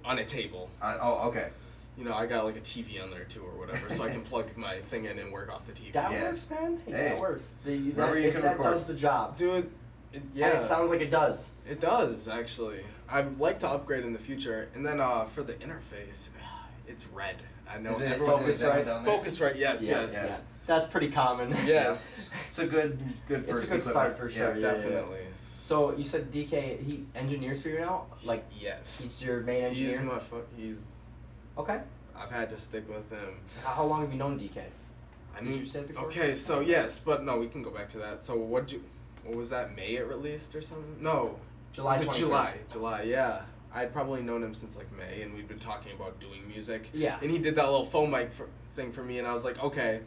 on a table. Okay. You know, I got like a TV on there too or whatever, so I can plug my thing in and work off the TV. That works, man. Hey, that works. That does the job. Dude, yeah. And it sounds like it does. It does, actually. I'd like to upgrade in the future. And then for the interface, it's red. I know everyone. Focusrite, yes. Yeah. That's pretty common. Yes. It's a good first. It's a good start for sure. Yeah, definitely. So you said DK, he engineers for you now? Like, yes. He's your main engineer? He's... Okay. I've had to stick with him. How long have you known DK? You said before? Okay, so yes, but no, we can go back to that. So what was that, May it released or something? No. July 23rd. July, yeah. I'd probably known him since like May, and we'd been talking about doing music. Yeah. And he did that little phone mic thing for me, and I was like, okay.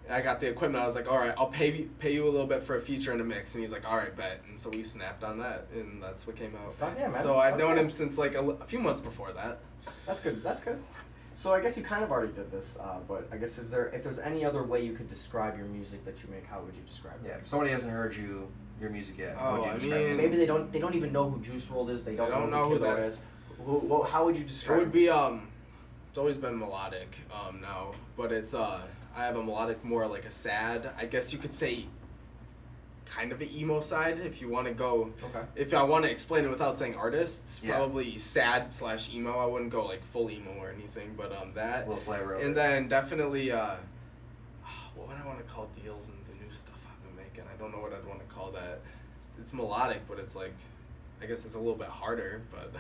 And I got the equipment. I was like, all right, I'll pay you a little bit for a feature and a mix. And he's like, all right, bet. And so we snapped on that, and that's what came out. Fuck yeah, man. So I'd known him since like a few months before that. That's good. So I guess you kind of already did this, but I guess if there's any other way you could describe your music that you make, how would you describe it? Yeah, if somebody hasn't heard your music yet. Oh, how would you describe it? Maybe they don't even know who Juice WRLD is. They don't know who that is. How would you describe it? It would be it's always been melodic now, but it's I have a melodic, more like a sad, I guess you could say, kind of an emo side if you want to go. Okay. If I want to explain it without saying artists, yeah. Probably sad/emo. I wouldn't go like full emo or anything, but that. A little flavor of and it. Then definitely what would I want to call deals and the new stuff I've been making? I don't know what I'd want to call that. It's melodic, but it's like, I guess it's a little bit harder, but.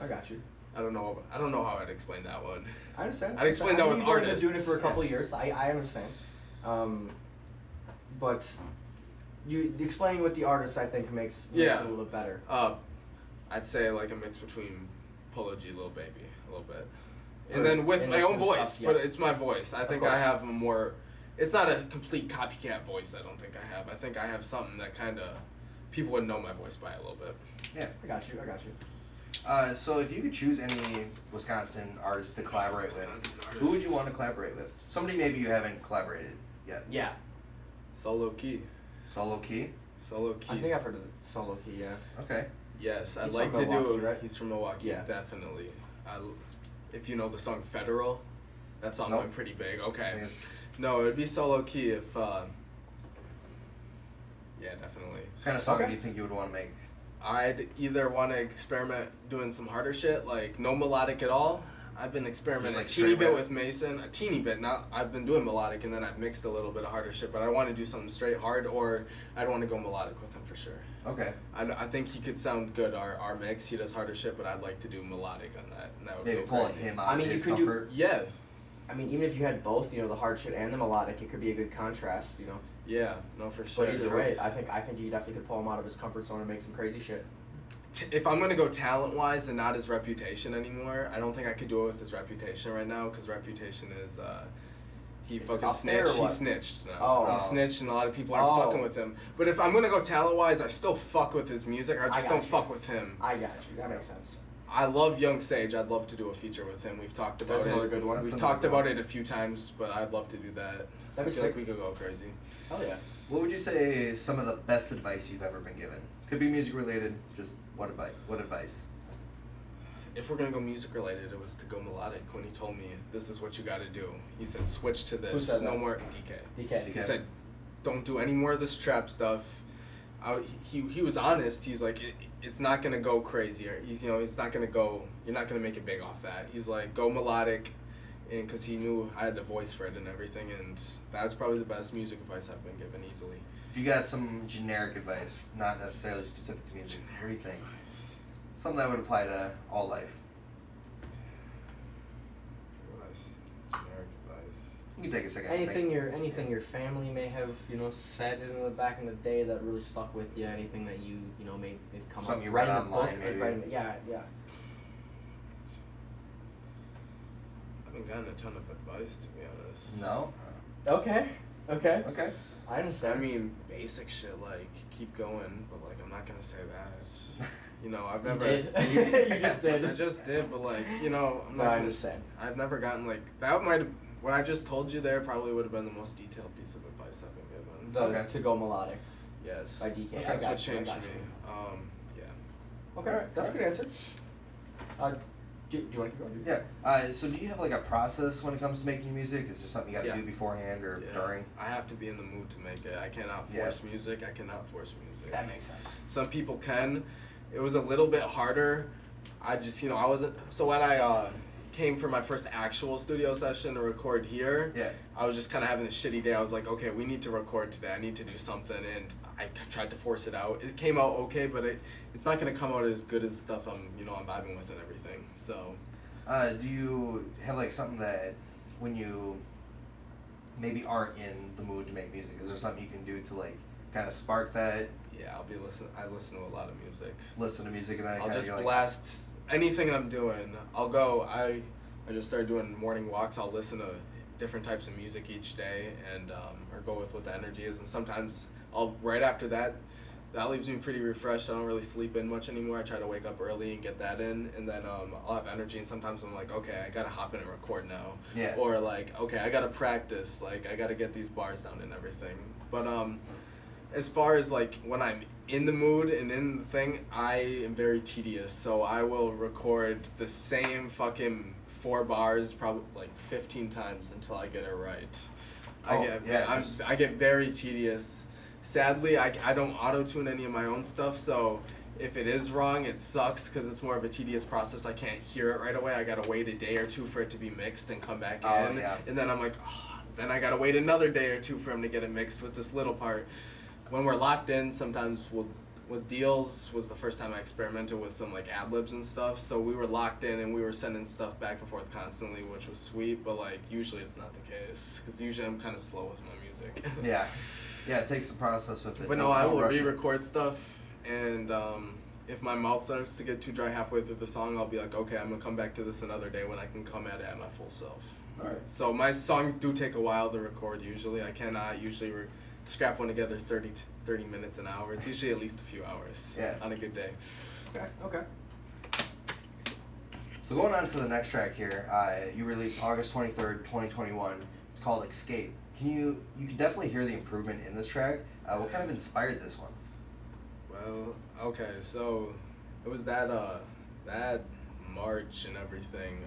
I got you. I don't know how I'd explain that one. I understand. I'd explain that with artists. You've been doing it for a couple of years. I understand. But you explaining with the artists, I think, makes it a little bit better. I'd say like a mix between Polo G, Lil Baby, a little bit. And then with my own voice, stuff, but it's my voice. I think I have a more, it's not a complete copycat voice, I don't think I have. I think I have something that kind of, people would know my voice by a little bit. Yeah. I got you. So if you could choose any Wisconsin artists to collaborate with, who would you want to collaborate with? Somebody maybe you haven't collaborated yet. Yeah. Solo Key. Solo Key? Solo Key. I think I've heard of Solo Key, yeah. Okay. Yes, I'd He's like from to Milwaukee, do. right? He's from Milwaukee, Yeah. definitely. If you know the song Federal, that song went pretty big. Okay. No, it would be Solo Key if. Yeah, definitely. What kind of song do you think you would want to make? I'd either want to experiment doing some harder shit, like no melodic at all. I've been experimenting like a teeny bit with Mason, a teeny bit. I've been doing melodic, and then I've mixed a little bit of harder shit. But I want to do something straight hard, or I'd want to go melodic with him for sure. Okay. I think he could sound good. Our mix, he does harder shit, but I'd like to do melodic on that, and that would maybe go pulling crazy. him out. I mean, of his you could comfort. Yeah. I mean, even if you had both, the hard shit and the melodic, it could be a good contrast, Yeah, no, for sure. But either way, I think you definitely could pull him out of his comfort zone and make some crazy shit. If I'm gonna go talent-wise and not his reputation anymore, I don't think I could do it with his reputation right now, because reputation is, he It's fucking up there or snitched. He what? snitched. No. Oh. He snitched, and a lot of people aren't fucking with him. But if I'm gonna go talent-wise, I still fuck with his music. I just don't fuck with him. I got you. That makes sense. I love Young Sage. I'd love to do a feature with him. We've talked about That's it. another good one. We've talked about it a few times, but I'd love to do that. I That'd be feel like sick. we could go crazy. Hell yeah. What would you say some of the best advice you've ever been given? Could be music related. Just what advice? If we're gonna go music related, it was to go melodic. When he told me this is what you got to do, he said switch to this. Who said no that? more DK. He said, don't do any more of this trap stuff. He was honest. He's like, it's not gonna go crazy. It's not gonna go. You're not gonna make it big off that. He's like, go melodic, and because he knew I had the voice for it and everything, and that was probably the best music advice I've been given easily. If you got some generic advice, not necessarily specific to music, everything, something that would apply to all life. Generic advice. You can take a second. Anything your family may have said in the back in the day that really stuck with you. Anything that you may come up. Something you read online, maybe. Yeah. I haven't gotten a ton of advice, to be honest. No. Okay. Okay. Okay. I understand. I mean, basic shit like keep going, but like I'm not gonna say that. You know, I've never. You did. You just did. I just did, but like, you know, I'm No, not I gonna understand. I've never gotten like that. Might have, what I just told you there probably would have been the most detailed piece of advice I've been given. To go melodic. Yes. By DK. That's I what got you, I changed got me. you. Yeah. Okay, that's a good answer. Do you want to keep going? Yeah. So do you have like a process when it comes to making music? Is there something you got to Yeah. do beforehand or Yeah. during? I have to be in the mood to make it. I cannot force music. I cannot force music. That makes sense. Some people can. It was a little bit harder. I just, you know, I wasn't. So when I came for my first actual studio session to record here, Yeah. I was just kind of having a shitty day. I was like, okay, we need to record today. I need to do something, and I tried to force it out. It came out okay, but it's not gonna come out as good as stuff I'm vibing with and everything. So. Do you have like something that when you maybe aren't in the mood to make music, is there something you can do to like kind of spark that? Yeah, I listen to a lot of music. Listen to music and then I'll just you're like, blast anything I'm doing. I'll go. I just started doing morning walks. I'll listen to different types of music each day, and or go with what the energy is. And sometimes I'll right after that. That leaves me pretty refreshed. I don't really sleep in much anymore. I try to wake up early and get that in, and then I'll have energy. And sometimes I'm like, okay, I gotta hop in and record now. Yeah. Or like, okay, I gotta practice. Like, I gotta get these bars down and everything. But as far as like when I'm in the mood and in the thing, I am very tedious. So I will record the same fucking 4 bars probably like 15 times until I get it right. I get very tedious. Sadly, I don't auto-tune any of my own stuff, so if it is wrong, it sucks because it's more of a tedious process. I can't hear it right away. I gotta wait a day or two for it to be mixed and come back in. Yeah. And then I'm like, then I gotta wait another day or two for him to get it mixed with this little part. When we're locked in, sometimes with deals was the first time I experimented with some like ad-libs and stuff. So we were locked in and we were sending stuff back and forth constantly, which was sweet, but like usually it's not the case because usually I'm kind of slow with my music. Yeah. Yeah, it takes the process with it. But no, I will re-record stuff, and if my mouth starts to get too dry halfway through the song, I'll be like, okay, I'm gonna come back to this another day when I can come at it at my full self. Alright. So my songs do take a while to record usually. I cannot usually scrap one together 30 minutes, an hour. It's usually at least a few hours on a good day. Okay. So going on to the next track here, you released August 23rd, 2021. It's called Escape. You can definitely hear the improvement in this track. What kind of inspired this one? Well, okay, so it was that March and everything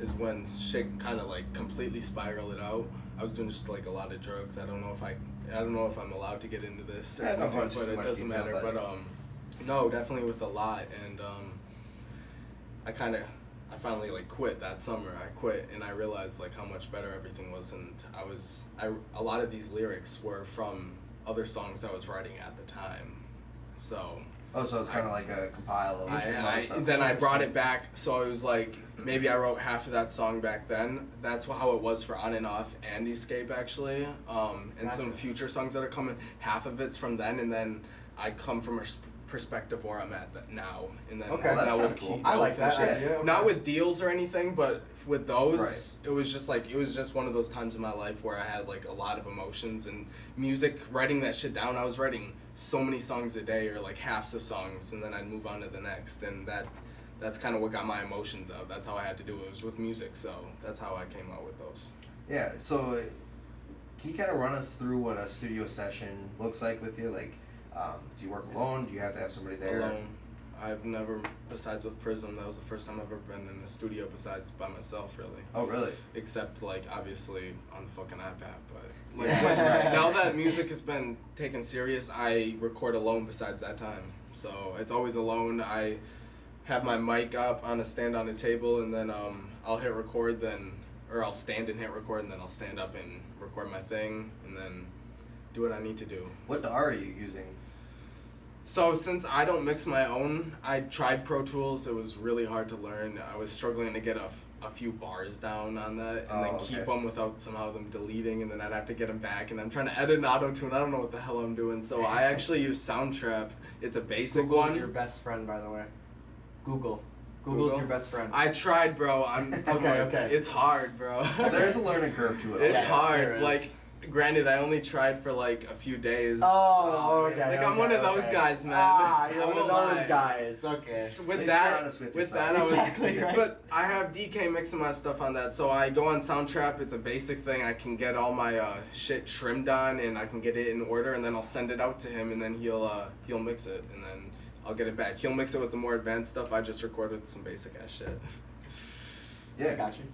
is when shit kind of like completely spiraled out. I was doing just like a lot of drugs. I don't know if I'm allowed to get into this, Yeah, no, but it doesn't matter. But no, definitely with a lot, and I finally like quit that summer. I quit and I realized like how much better everything was, and a lot of these lyrics were from other songs I was writing at the time. So so it's kind of like a compile of then I brought it back, so it was like maybe I wrote half of that song back then. That's how it was for On and Off and Escape actually, and some future songs that are coming. Half of it's from then, and then I come from a perspective where I'm at now, and then that would cool. I like that idea. Okay. Not with deals or anything, but with those, it was just one of those times in my life where I had like a lot of emotions and music. Writing that shit down, I was writing so many songs a day, or like halves of songs, and then I'd move on to the next, and that's kind of what got my emotions out. That's how I had to do it. It was with music, so that's how I came out with those. Yeah. So, can you kind of run us through what a studio session looks like with you? Like, do you work alone? Do you have to have somebody there? Alone. I've never, besides with Prizm, that was the first time I've ever been in a studio besides by myself, really. Oh, really? Except, like, obviously on the fucking iPad, but like, now that music has been taken serious, I record alone besides that time. So it's always alone. I have my mic up on a stand on a table, and then I'll hit record, or I'll stand and hit record, and then I'll stand up and record my thing, and then do what I need to do. What DAW are you using? So since I don't mix my own, I tried Pro Tools. It was really hard to learn. I was struggling to get a few bars down on that, and then keep them without somehow them deleting, and then I'd have to get them back, and I'm trying to edit an auto-tune. I don't know what the hell I'm doing. So I actually use Soundtrap. It's a basic Google's one. your best friend, by the way. Google. Google's your best friend. I tried, bro. Okay. It's hard, bro. There's a learning curve to it. It's Yes, hard. Like, granted, I only tried for like a few days. Oh, okay. Like, I'm one of those guys, man. You're one of those guys. Okay. So with that, I was. Exactly, right. But I have DK mixing my stuff on that, so I go on Soundtrap. It's a basic thing. I can get all my shit trimmed on, and I can get it in order, and then I'll send it out to him, and then he'll mix it, and then I'll get it back. He'll mix it with the more advanced stuff. I just record with some basic ass shit. Yeah, Got you.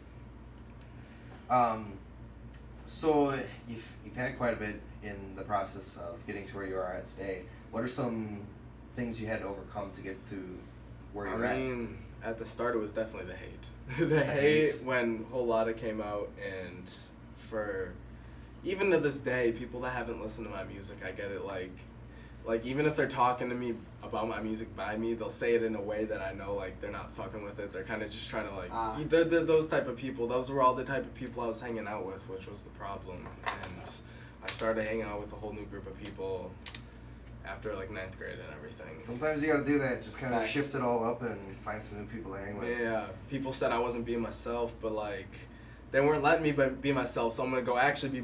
So you've had quite a bit in the process of getting to where you are at today. What are some things you had to overcome to get to where you're at? I mean, at the start it was definitely the hate. The hate when Whole Lotta came out, and for even to this day, people that haven't listened to my music, I get it, like even if they're talking to me about my music by me, they'll say it in a way that I know, like, they're not fucking with it. They're kind of just trying to, like, they're those type of people. Those were all the type of people I was hanging out with, which was the problem. And I started hanging out with a whole new group of people after, like, 9th grade and everything. Sometimes you gotta do that, just kind of shift it all up and find some new people to hang with. Yeah, people said I wasn't being myself, but, like, they weren't letting me be myself, so I'm gonna go actually be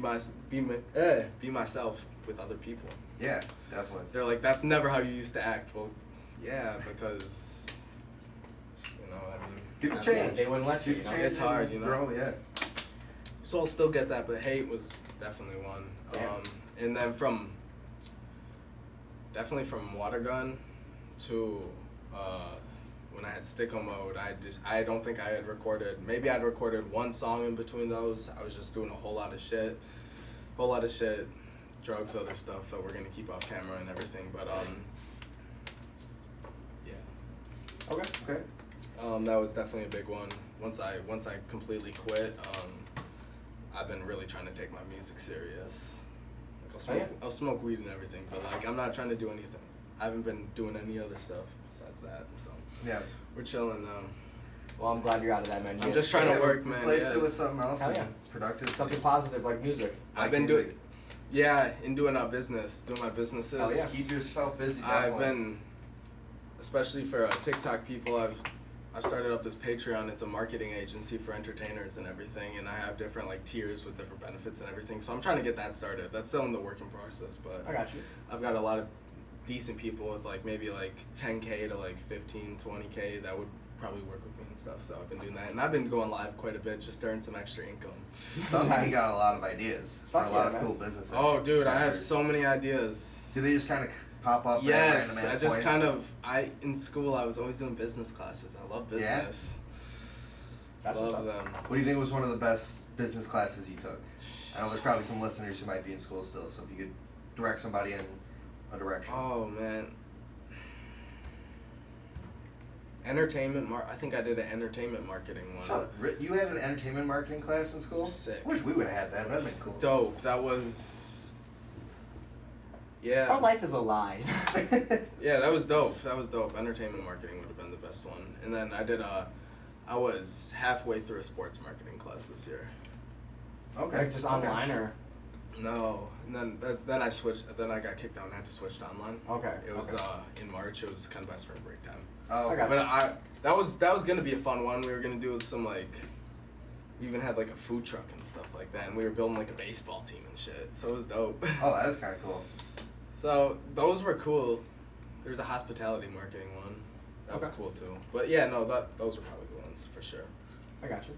myself with other people. Yeah, definitely. They're like, that's never how you used to act. Well, yeah, because, you know, I mean, People change. They wouldn't let you. It's hard, you know. Grow, yeah. So I'll still get that, but hate was definitely one. And then from Watergun to when I had Sticko Mode, I don't think I had recorded. Maybe I'd recorded one song in between those. I was just doing a whole lot of shit. Drugs, other stuff that we're gonna keep off camera and everything, but yeah. Okay. That was definitely a big one. Once I completely quit, I've been really trying to take my music serious. Like I'll smoke weed and everything, but like I'm not trying to do anything. I haven't been doing any other stuff besides that, so yeah, we're chilling now. Well, I'm glad you're out of that, man. I'm just trying to work, man. Replace it with something else. Productive. Something positive like music. I've been doing. Yeah, in doing my businesses. Oh, yeah. Keep yourself busy. I've been, especially for TikTok people, I've started up this Patreon. It's a marketing agency for entertainers and everything, and I have different like tiers with different benefits and everything. So I'm trying to get that started. That's still in the working process, but I got you. I've got a lot of decent people with like maybe like 10K to like 15, 20K that would probably work with me and stuff. So I've been doing that, and I've been going live quite a bit just to earn some extra income. Sounds like you got a lot of ideas for a lot of cool businesses. Oh, dude, I have so many ideas. Do they just kind of pop up? Yes, I just kind of. In school I was always doing business classes. I love business. Yeah? Love them. What do you think was one of the best business classes you took? I know there's probably some listeners who might be in school still, so if you could direct somebody in a direction. Oh man. I think I did an entertainment marketing one. Shut up. You had an entertainment marketing class in school? Sick. I wish we would have had that. That'd been cool. Dope. That was. Yeah. Our life is a lie. Yeah, that was dope. Entertainment marketing would have been the best one. And then I was halfway through a sports marketing class this year. Okay. Like just online or? No, and then I switched. Then I got kicked out and had to switch to online. Okay. It was in March. It was kind of by spring break time. Oh, okay. But that was gonna be a fun one. We were gonna do some like, we even had like a food truck and stuff like that, and we were building like a baseball team and shit. So it was dope. Oh, that was kind of cool. So those were cool. There was a hospitality marketing one. That was cool too. But yeah, no, those were probably the ones for sure. I got you.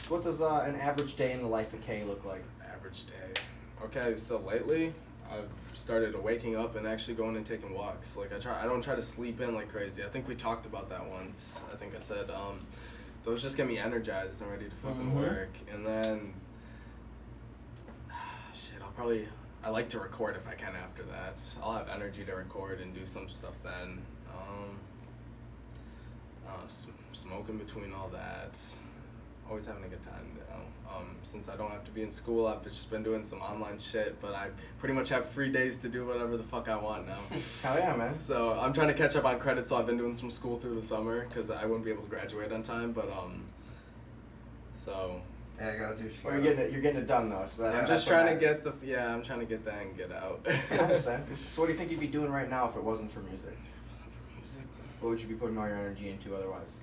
What does an average day in the life of Kae look like? Average day. Okay, so lately I've started waking up and actually going and taking walks. Like I don't try to sleep in like crazy. I think we talked about that once. I think I said those just get me energized and ready to fucking work. And then I like to record if I can after that. I'll have energy to record and do some stuff then. Smoke in between all that. Always having a good time, you know. Since I don't have to be in school, I've just been doing some online shit, but I pretty much have free days to do whatever the fuck I want now. Hell yeah, man. So I'm trying to catch up on credits, so I've been doing some school through the summer, because I wouldn't be able to graduate on time, but so... Yeah, I gotta do shit. Well, you're getting it done though, so that's I'm just trying to get I'm trying to get that and get out. I understand. So what do you think you'd be doing right now if it wasn't for music? If it wasn't for music? What would you be putting all your energy into otherwise?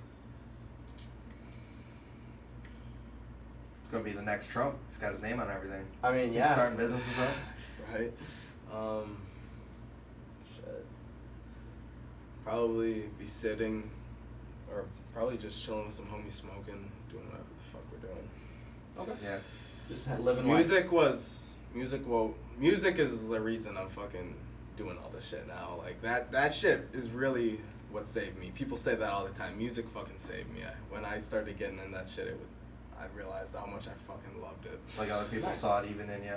gonna be the next Trump. He's got his name on everything. I mean, yeah. Starting businesses up. Right. Shit. Probably be sitting, or probably just chilling with some homies smoking, doing whatever the fuck we're doing. Okay. Yeah. Just living Music is the reason I'm fucking doing all this shit now. Like that shit is really what saved me. People say that all the time. Music fucking saved me. When I started getting in that shit, I realized how much I fucking loved it. Like other people Nice. saw it even in you.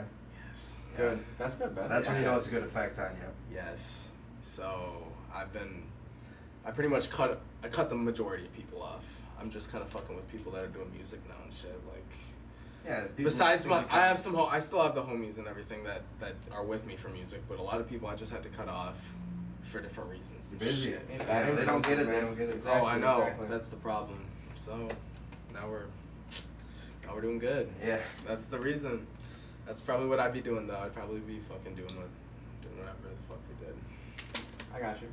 Yes. Good. That's good, Ben. That's when you know it's a good effect on you. Yes. So I pretty much cut the majority of people off. I'm just kind of fucking with people that are doing music now and shit. Like, Yeah. besides I still have the homies and everything that are with me for music, but a lot of people I just had to cut off for different reasons. And Busy. shit. Yeah, they don't get it. They don't get it. Exactly. Oh, I know. Exactly. That's the problem. So now we're doing good. Yeah. That's the reason. That's probably what I'd be doing though. I'd probably be fucking doing whatever the fuck we did. I got you.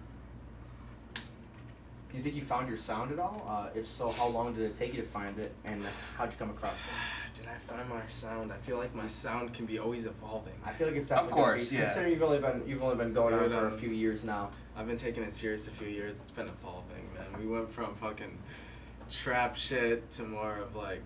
Do you think you found your sound at all? If so, how long did it take you to find it, and how'd you come across it? Did I find my sound? I feel like my sound can be always evolving. I feel like it's definitely Of course, gonna be, yeah. Considering you've only been going Dude, on for a few years now. I've been taking it serious a few years. It's been evolving, man. We went from fucking trap shit to more of like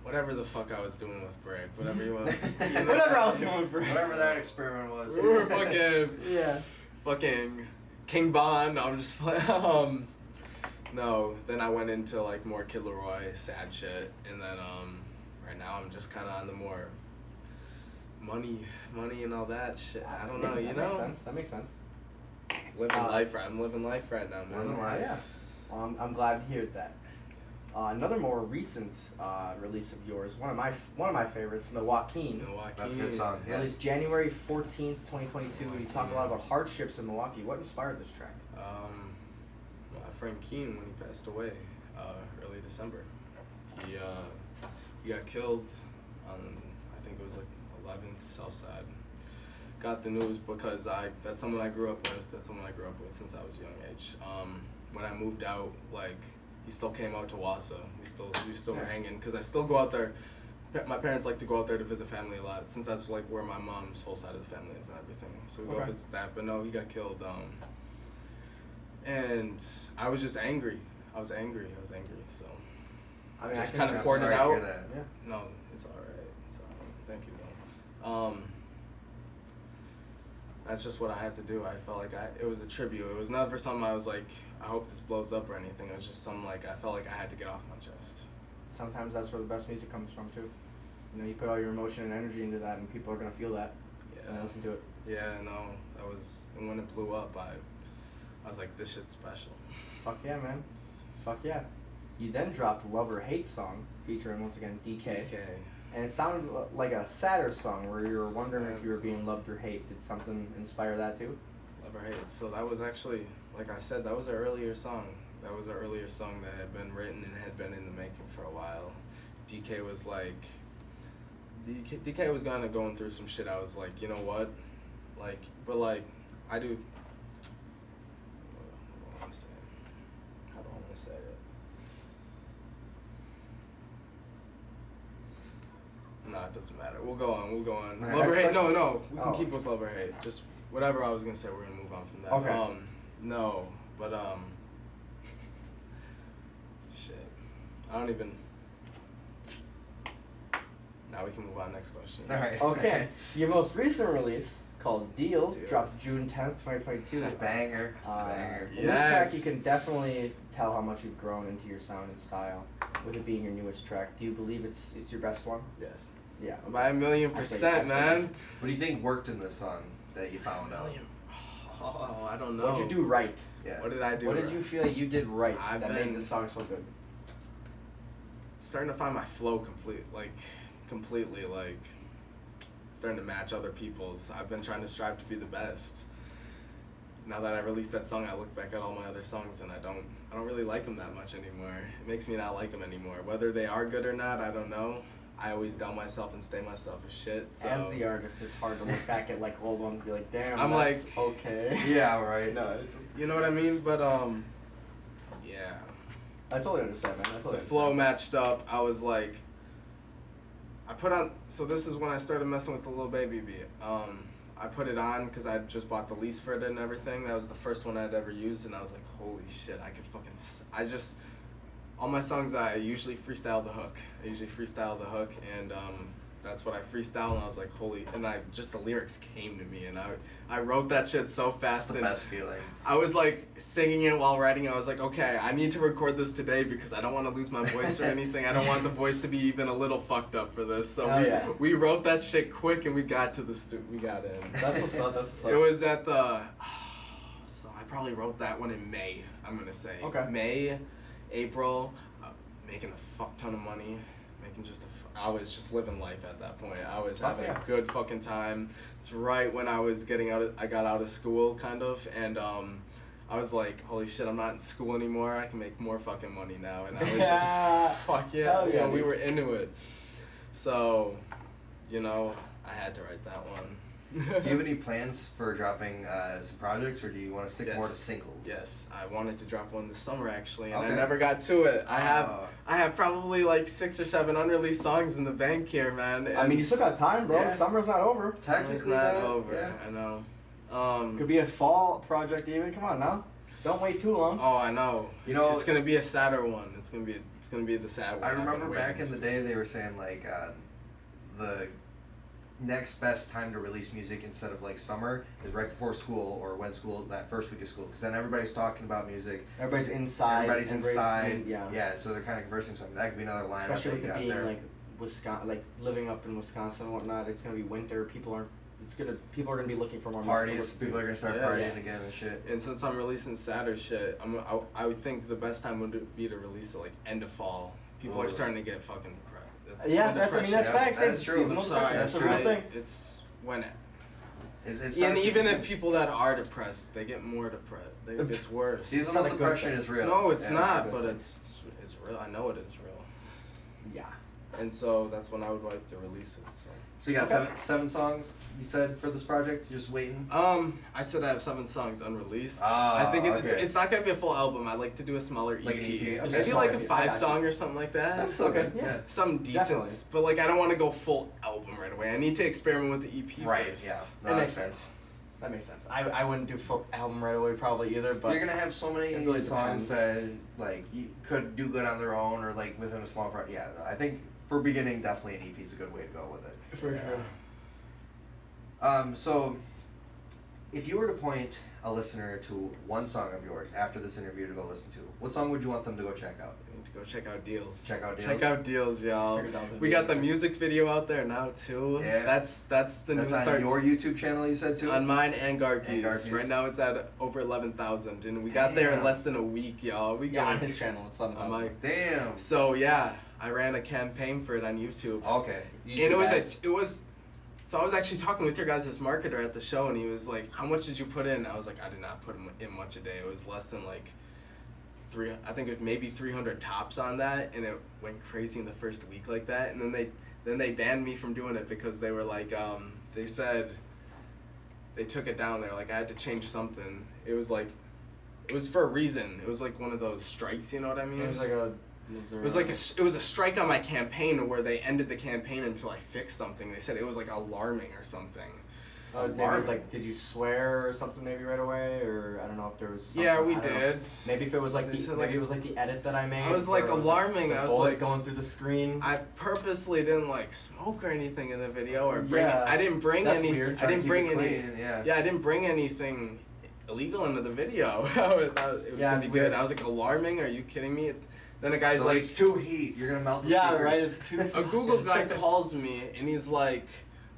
whatever the fuck I was doing with Brick. Whatever you want. Whatever I was doing with Brick. Whatever that experiment was. We were fucking Yeah. fucking King Bond. I'm just playing. No, then I went into like more Kid Leroy, sad shit, and then right now I'm just kind of on the more money and all that shit. I don't know, you That know. makes sense. That makes sense. I'm living life right now, man. Living life. Yeah. I'm glad to hear that. Another more recent release of yours, one of my favorites, Milwaukee. That's a good song. Yes. Released January 14th, 2022. You talk a lot about hardships in Milwaukee. What inspired this track? My friend Keen, when he passed away, early December, he got killed on, I think it was like 11th Southside. Got the news because that's someone I grew up with. That's someone I grew up with since I was a young age. When I moved out, like, he still came out to Wausau. We still were Nice. hanging because I still go out there. My parents like to go out there to visit family a lot, since that's like where my mom's whole side of the family is and everything. So we go Okay. visit that. But no, he got killed. And I was just angry. I was angry. So I mean, just I kind can- of poured it Sorry to out. hear that. Yeah. No, it's all right. Thank you, though. That's just what I had to do. I felt like it was a tribute. It was never something I was like, I hope this blows up or anything. It was just something like I felt like I had to get off my chest. Sometimes that's where the best music comes from too. You know, you put all your emotion and energy into that, and people are gonna feel that. Yeah. And listen to it. Yeah, no, and when it blew up, I was like, this shit's special. Fuck yeah, man. Fuck yeah. You then dropped Love or Hate song featuring once again DK. And it sounded like a sadder song where you were wondering if you were being loved or hate. Did something inspire that too? Love or Hate. So that was actually, like I said, that was an earlier song. That was an earlier song that had been written and had been in the making for a while. DK was going through some shit. I was like, you know what? Like, but like, I do. What do I want to say? How do I want to say it? No, it doesn't matter. We'll go on. Alright, Love or next hate? question? No. We can Oh. keep with love or hate. Just whatever I was gonna say. We're gonna move on from that. Okay. No, but shit. I don't even. Now we can move on. Next question. All right. Okay. Your most recent release, called Deals, Deals. dropped June 10th, 2022. Banger. In Yeah. this track, you Yes. can definitely tell how much you've grown into your sound and style, with it being your newest track. Do you believe it's your best one? Yes. Yeah. By 1,000,000%, man. What do you think worked in this song that you found out? Oh, I don't know. What did you do right? Yeah. What did I do? What did you feel like you did right I've that made been- this song so good? Starting to find my flow completely, like, starting to match other people's. I've been trying to strive to be the best. Now that I released that song, I look back at all my other songs and I don't really like them that much anymore. It makes me not like them anymore. Whether they are good or not, I don't know. I always doubt myself and stay myself as shit. So As the artist, it's hard to look back at like old ones and be like, damn, I'm that's like- okay. Yeah, right. No, it's you know what I mean? But yeah. I totally understand, man. I totally The flow matched up. I was like, I put on. So this is when I started messing with the Lil Baby beat. I put it on because I just bought the lease for it and everything. That was the first one I'd ever used, and I was like, holy shit, I could fucking. All my songs, I usually freestyle the hook. And that's what I freestyle, and I was like, the lyrics came to me, and I wrote that shit so fast. It's the best feeling. I was like singing it while writing. I was like, okay, I need to record this today because I don't want to lose my voice or anything. I don't want the voice to be even a little fucked up for this. So we wrote that shit quick, and we got to we got in. That's what's up. It was at the. So I probably wrote that one in May. I'm gonna say. Okay. May, April, making a fuck ton of money, I was just living life at that point. I was having a good fucking time. It's right when I was I got out of school, kind of, and I was like, holy shit, I'm not in school anymore. I can make more fucking money now, and I was just, fuck yeah, we were into it. So, I had to write that one. Do you have any plans for dropping some projects, or do you want to stick more to singles? Yes, I wanted to drop one this summer actually, and I never got to it. I have probably like 6 or 7 unreleased songs in the bank here, man. I mean, you still got time, bro. Yeah. Summer's not over. Summer's not over. Yeah. I know. Could be a fall project even. Come on now. Don't wait too long. Oh, I know. It's gonna be a sadder one. It's gonna be the sad one. I remember back in the day they were saying like the next best time to release music instead of like summer is right before school or when school, that first week of school, because then everybody's talking about music. Everybody's inside. Yeah, so they're kind of conversing something. That could be another line. Especially with it being like Wisconsin, like living up in Wisconsin and whatnot. It's gonna be winter. People are gonna be looking for more parties. People are gonna start partying again and shit. And since I'm releasing sadder shit, I would think the best time would be to release it like end of fall. People are starting to get fucking depressed. That's facts. That's true. I'm sorry, that's a real thing. It's when it. And even if people that are depressed, they get more depressed. It gets worse. Seasonal depression is real. No, it's not, but it's real. I know it is real. Yeah. And so that's when I would like to release it. So you got seven songs, you said, for this project? You're just waiting? I said I have 7 songs unreleased. I think it's not going to be a full album. I'd like to do a smaller EP. Like an EP. Okay. Maybe like a 5-song or something like that. That's still good. Yeah. Something decent. Definitely. But like I don't want to go full album right away. I need to experiment with the EP first. Yeah. No, that makes sense. That makes sense. I wouldn't do full album right away probably either, but you're gonna have so many songs that like you could do good on their own or like within a small project. Yeah, I think for beginning, definitely an EP is a good way to go with it. For sure. So, if you were to point a listener to one song of yours after this interview to go listen to, what song would you want them to go check out? I need to go check out Deals. Check out Deals, y'all. We got the music video out there now too. Yeah. That's the new start. That's on your YouTube channel, you said too? On mine and Garke's. Right now it's at over 11,000, and we got there in less than a week, y'all. On his channel it's 11,000. I'm like, damn. So yeah, I ran a campaign for it on YouTube. Okay. And it was. So I was actually talking with your guys' marketer at the show, and he was like, how much did you put in? I was like, I did not put in much a day. It was less than like I think it was maybe 300 tops on that, and it went crazy in the first week like that. And then they banned me from doing it because they were like, they said they took it down. They were like, I had to change something. It was for a reason. It was like one of those strikes, you know what I mean? It was a strike on my campaign where they ended the campaign until I fixed something. They said it was like alarming or something. Maybe like, did you swear or something maybe right away, or I don't know if there was something. Yeah, we did. Maybe if it was like it was like the edit that I made. I was like alarming. I was like going through the screen. I purposely didn't like smoke or anything in the video or bring. I didn't bring any. Weird. I didn't bring any. Yeah, I didn't bring anything illegal into the video. I thought it was gonna be good. I was like, alarming? Are you kidding me? Then a guy's like, it's too heat. You're gonna melt the speakers. Yeah, right. It's too. A Google guy calls me and he's like,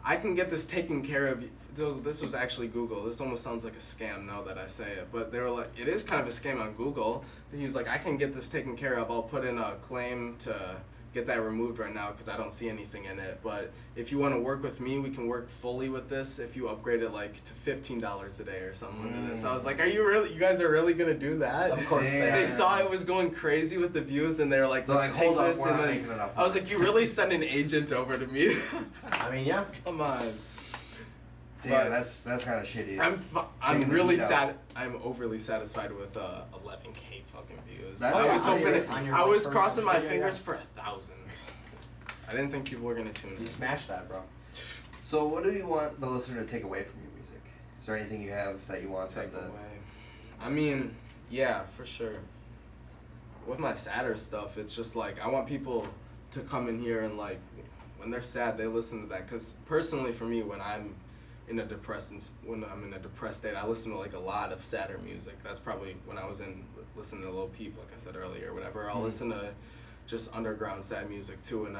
I can get this taken care of. This was actually Google. This almost sounds like a scam now that I say it, but they were like, it is kind of a scam on Google. He was like, I can get this taken care of. I'll put in a claim to get that removed right now because I don't see anything in it. But if you want to work with me, we can work fully with this if you upgrade it like to $15 a day or something under this. I was like, you guys are really gonna do that? Of course they saw it was going crazy with the views and they were like, let's take this. And then I was like, you really send an agent over to me? I mean, yeah. Come on. Damn, that's kind of shitty. I'm really sad. I'm overly satisfied with 11K fucking views. That's I was hoping I was crossing my video, fingers for 1,000. I didn't think people were gonna tune in. You smashed that, bro. So what do you want the listener to take away from your music? Is there anything you have that you want Take them to... away. I mean, yeah, for sure. With my sadder stuff, it's just like I want people to come in here and like when they're sad, they listen to that. Cause personally, for me, when I'm in a depressed state, I listen to like a lot of sadder music. That's probably when I was listening to Lil Peep, like I said earlier, or whatever. I'll listen to just underground sad music too, and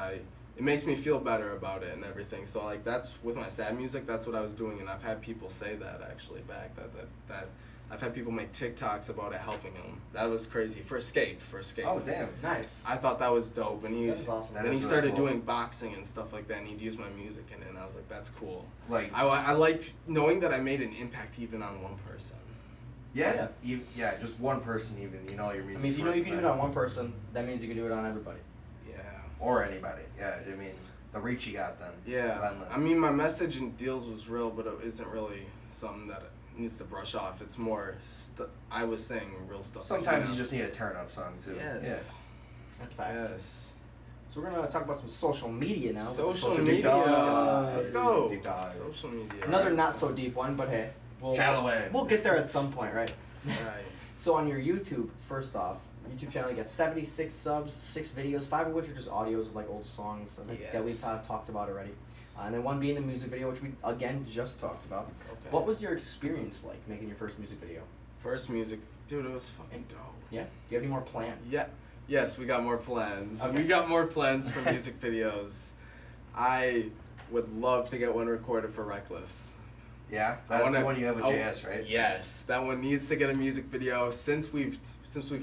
it makes me feel better about it and everything. So like that's with my sad music, that's what I was doing, and I've had people say that actually back that I've had people make TikToks about it helping them. That was crazy for escape. Oh damn, nice. I thought that was dope, and awesome. then he started doing boxing and stuff like that, and he'd use my music in it, and I was like, that's cool. Like I like knowing that I made an impact even on one person. Yeah, just one person even. You know your music. I mean, if you know you can do it on one person, that means you can do it on everybody. Yeah. Or anybody. Yeah, I mean, the reach you got then. Yeah. I mean, my message in Deals was real, but it isn't really something that needs to brush off. It's more I was saying real stuff. Sometimes you just need a turn up song too. Yes. Yeah. That's facts. Yes. So we're gonna talk about some social media now. Social deep media. dive. Let's go. Deep dive. Social media. Another not so deep one, but hey, we'll get there at some point, right? Right. So on your YouTube, first off, YouTube channel, you got 76 subs, 6 videos, 5 of which are just audios of like old songs that we've talked about already. And then one being the music video, which we again just talked about. Okay. What was your experience like making your first music video? First music, dude, it was fucking dope. Yeah? Do you have any more planned? Yeah. Yes, we got more plans. Okay. We got more plans for music videos. I would love to get one recorded for Reckless. Yeah, that's the one you have with JS, right? Yes, that one needs to get a music video. Since we've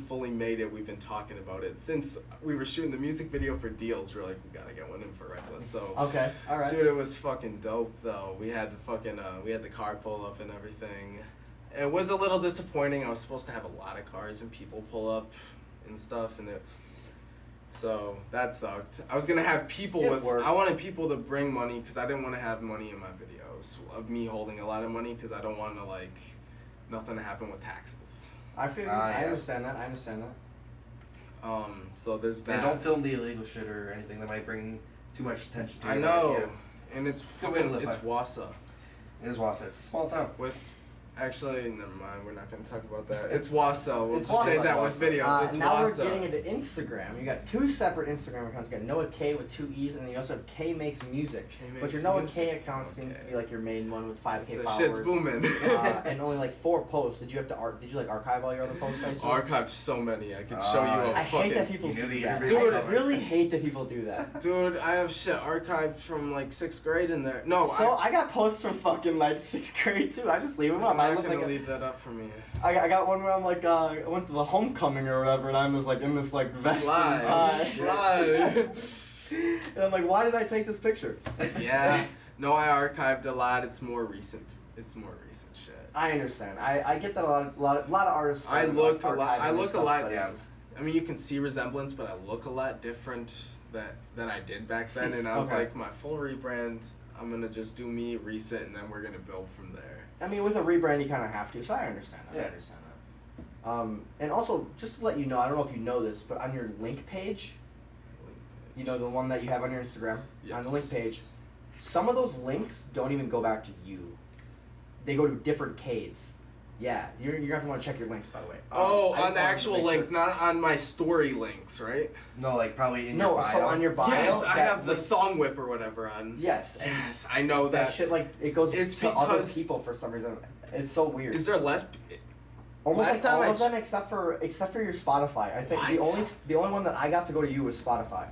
fully made it, we've been talking about it. Since we were shooting the music video for Deals, we're like, we gotta get one in for Reckless. So okay, all right. Dude, it was fucking dope though. We had the car pull up and everything. It was a little disappointing. I was supposed to have a lot of cars and people pull up and stuff, so that sucked. I was gonna have people I wanted people to bring money because I didn't want to have money in my videos of me holding a lot of money because I don't want to like nothing to happen with taxes. I feel I understand that. So there's that. They don't film the illegal shit or anything that might bring too much attention to it. I know, yeah. and it's Wassa. It is Wassa. It's a small town. Actually, never mind. We're not going to talk about that. It's Wassa. We'll It's just say Wassa. that with videos. It's now Wassa. we're getting into Instagram. You got 2 separate Instagram accounts. You got Noah Kae with 2 E's, and then you also have K Makes Music. But your Noah Kae account seems to be like your main one with 5K followers. Shit's booming. And only like 4 posts. Did you like archive all your other posts? Archive so many. I could show you a I fucking. hate that people do that. Dude, I really hate that people do that. Dude, I have shit archived from like 6th grade in there. No, so I got posts from fucking like 6th grade too. I just leave them up. I'm not gonna leave that up for me. I got one where I'm like, I went to the homecoming or whatever, and I'm just like in this like vest and tie. And I'm like, why did I take this picture? Yeah. No, I archived a lot. It's more recent shit. I understand. I get that a lot of artists. I look a lot. Yeah. I mean, you can see resemblance, but I look a lot different than I did back then. And I was like, my full rebrand. I'm gonna just do me, reset, and then we're gonna build from there. I mean, with a rebrand, you kind of have to, so I understand that. Yeah. I understand that. And also, just to let you know, I don't know if you know this, but on your link page, you know, the one that you have on your Instagram, on the link page, some of those links don't even go back to you. They go to different Ks. Yeah, you're gonna have to want to check your links, by the way. On the actual link, not on my story links, right? No, like probably in your bio. So on your bio. Yes, I have the song whip or whatever on. Yes. Yes, I know that. That shit, like, it goes to other because people for some reason. It's so weird. Is there less? Almost like all of them except for your Spotify. I think the only one that I got to go to you was Spotify.